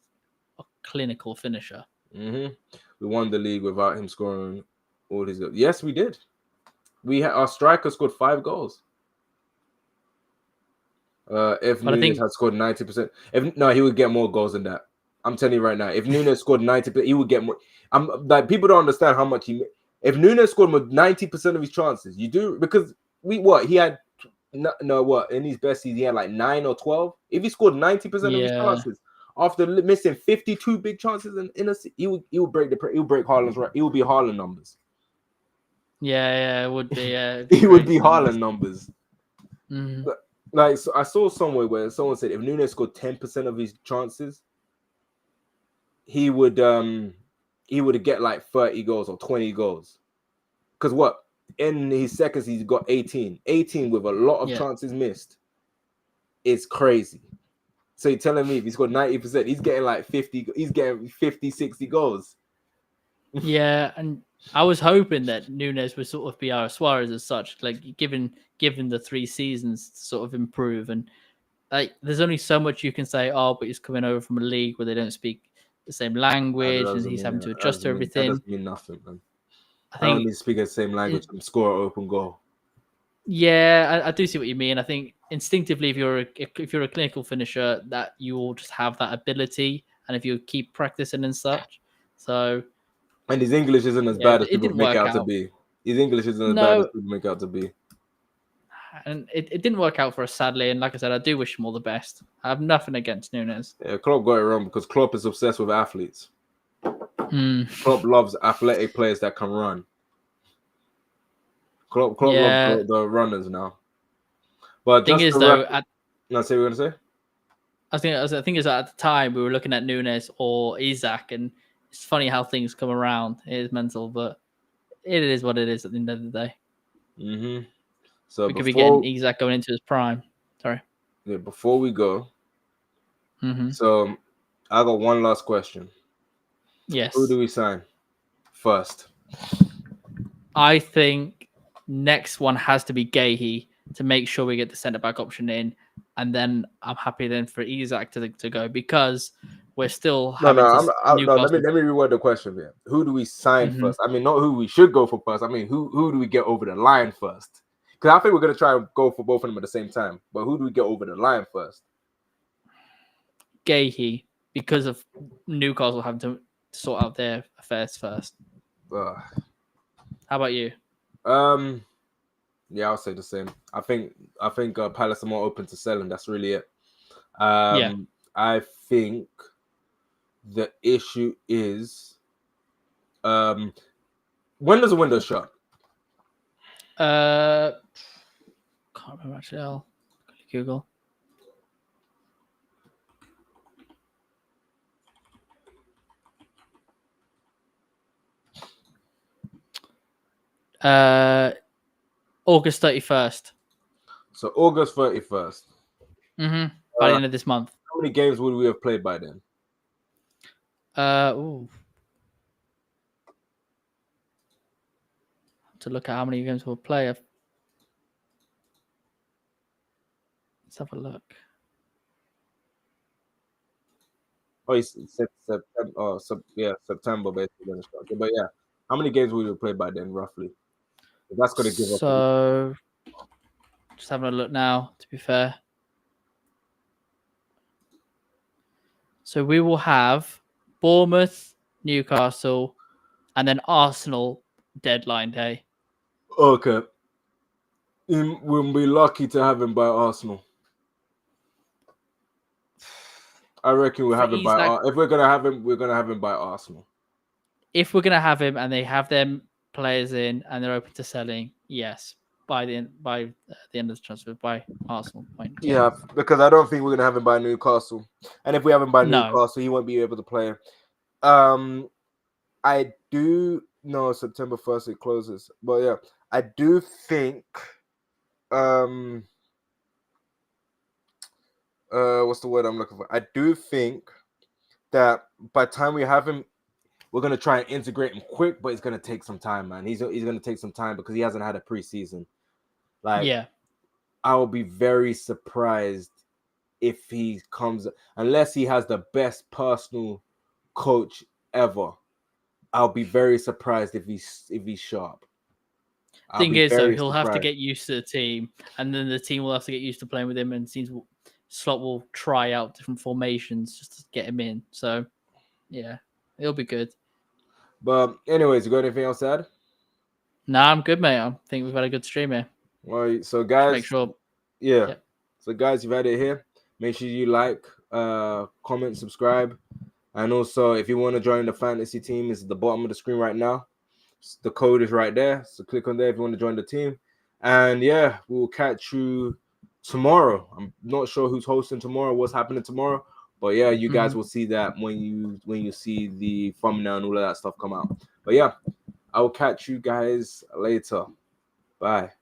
A: a clinical finisher.
C: We won the league without him scoring all his goals. Yes, we did. Our striker scored 5 goals. If Nunes had scored 90%, he would get more goals than that. I'm telling you right now, if Nunes scored 90%, he would get more. Like, people don't understand how much if Nunes scored 90% of his chances, you do, because he had in his best season he had like 9 or 12. If he scored 90% of his chances after missing 52 big chances he would break Haaland's right. He would be Haaland numbers.
A: It would be.
C: He would be Haaland numbers. But, like, so I saw somewhere where someone said if Nunes scored 10% of his chances, he would get like 30 goals or 20 goals. Because in his second season, he got 18 with a lot of chances missed. It's crazy. So you're telling me if he's got 90%, he's getting like 50, he's getting 50, 60 goals.
A: Yeah, and I was hoping that Nunes would sort of be our Suarez as such, like given the 3 seasons to sort of improve. And like there's only so much you can say, but he's coming over from a league where they don't speak the same language and he's having to adjust to everything.
C: That doesn't mean nothing, man. I don't need to speak the same language and score an open goal.
A: Yeah, I do see what you mean. I think instinctively, if you're a clinical finisher, that you will just have that ability, and if you keep practicing and such. So,
C: and his English isn't as bad as people make out to be. His English isn't as bad as people make out to be.
A: And it didn't work out for us, sadly. And like I said, I do wish him all the best. I have nothing against Nunes.
C: Yeah, Klopp got it wrong because Klopp is obsessed with athletes. Klopp loves athletic players that can run. Klopp loves the runners now. But
A: thing is, though,
C: say what we're gonna say.
A: I think is that at the time we were looking at Nunes or Isak, and it's funny how things come around. It is mental, but it is what it is at the end of the day.
C: So
A: we could be getting Isak going into his prime. Sorry.
C: Yeah, before we go, so I got one last question.
A: Yes.
C: Who do we sign first?
A: I think next one has to be Guehi to make sure we get the centre back option in, and then I'm happy then for Isak to go, because we're still
C: No,
A: having
C: no,
A: to
C: no. Let
A: Newcastle.
C: me reword the question here. Who do we sign
A: Mhm.
C: first? I mean, not who we should go for first. I mean, who do we get over the line first? Because I think we're gonna try and go for both of them at the same time. But who do we get over the line first?
A: Guehi, because of Newcastle having to sort out their affairs first.
C: Uh,
A: How about you?
C: Yeah, I'll say the same. I think Palace are more open to selling. That's really it.
A: Yeah.
C: I think the issue is when does the window shut?
A: Can't remember actually. I'll Google. August 31st.
C: So August 31st.
A: Mm-hmm. By the end of this month.
C: How many games would we have played by then?
A: To look at how many games we'll play. Let's have a look.
C: Oh, it's September. Oh, September basically. But yeah, how many games would we have played by then, roughly? That's going to give us.
A: So, just having a look now. To be fair, so we will have Bournemouth, Newcastle, and then Arsenal deadline day.
C: Okay. We'll be lucky to have him by Arsenal. I reckon we'll have him by. If we're gonna have him, we're gonna have him by Arsenal.
A: If we're gonna have him and they have them players in and they're open to selling, yes, by the end of the transfer by Arsenal point.
C: Yeah, because I don't think we're gonna have him by Newcastle, and if we have him by Newcastle, he won't be able to play. I do know September 1st it closes, but yeah, I do think. What's the word I'm looking for? I do think that by the time we have him, we're gonna try and integrate him quick, but it's gonna take some time, man. He's gonna take some time because he hasn't had a preseason. I will be very surprised if he comes, unless he has the best personal coach ever. I'll be very surprised if he's sharp.
A: Thing is, though, he'll have to get used to the team, and then the team will have to get used to playing with him. And seems Slot will try out different formations just to get him in. So, yeah, it'll be good.
C: But anyways, you got anything else to add?
A: Nah, I'm good, mate. I think we've had a good stream here.
C: Well, so guys,
A: make sure.
C: Yeah. So guys, you've had it here. Make sure you like, comment, subscribe, and also if you want to join the fantasy team, it's at the bottom of the screen right now. The code is right there, so click on there if you want to join the team. And yeah, we'll catch you tomorrow. I'm not sure who's hosting tomorrow, what's happening tomorrow, but yeah, you guys will see that when you see the thumbnail and all of that stuff come out. But yeah, I will catch you guys later. Bye.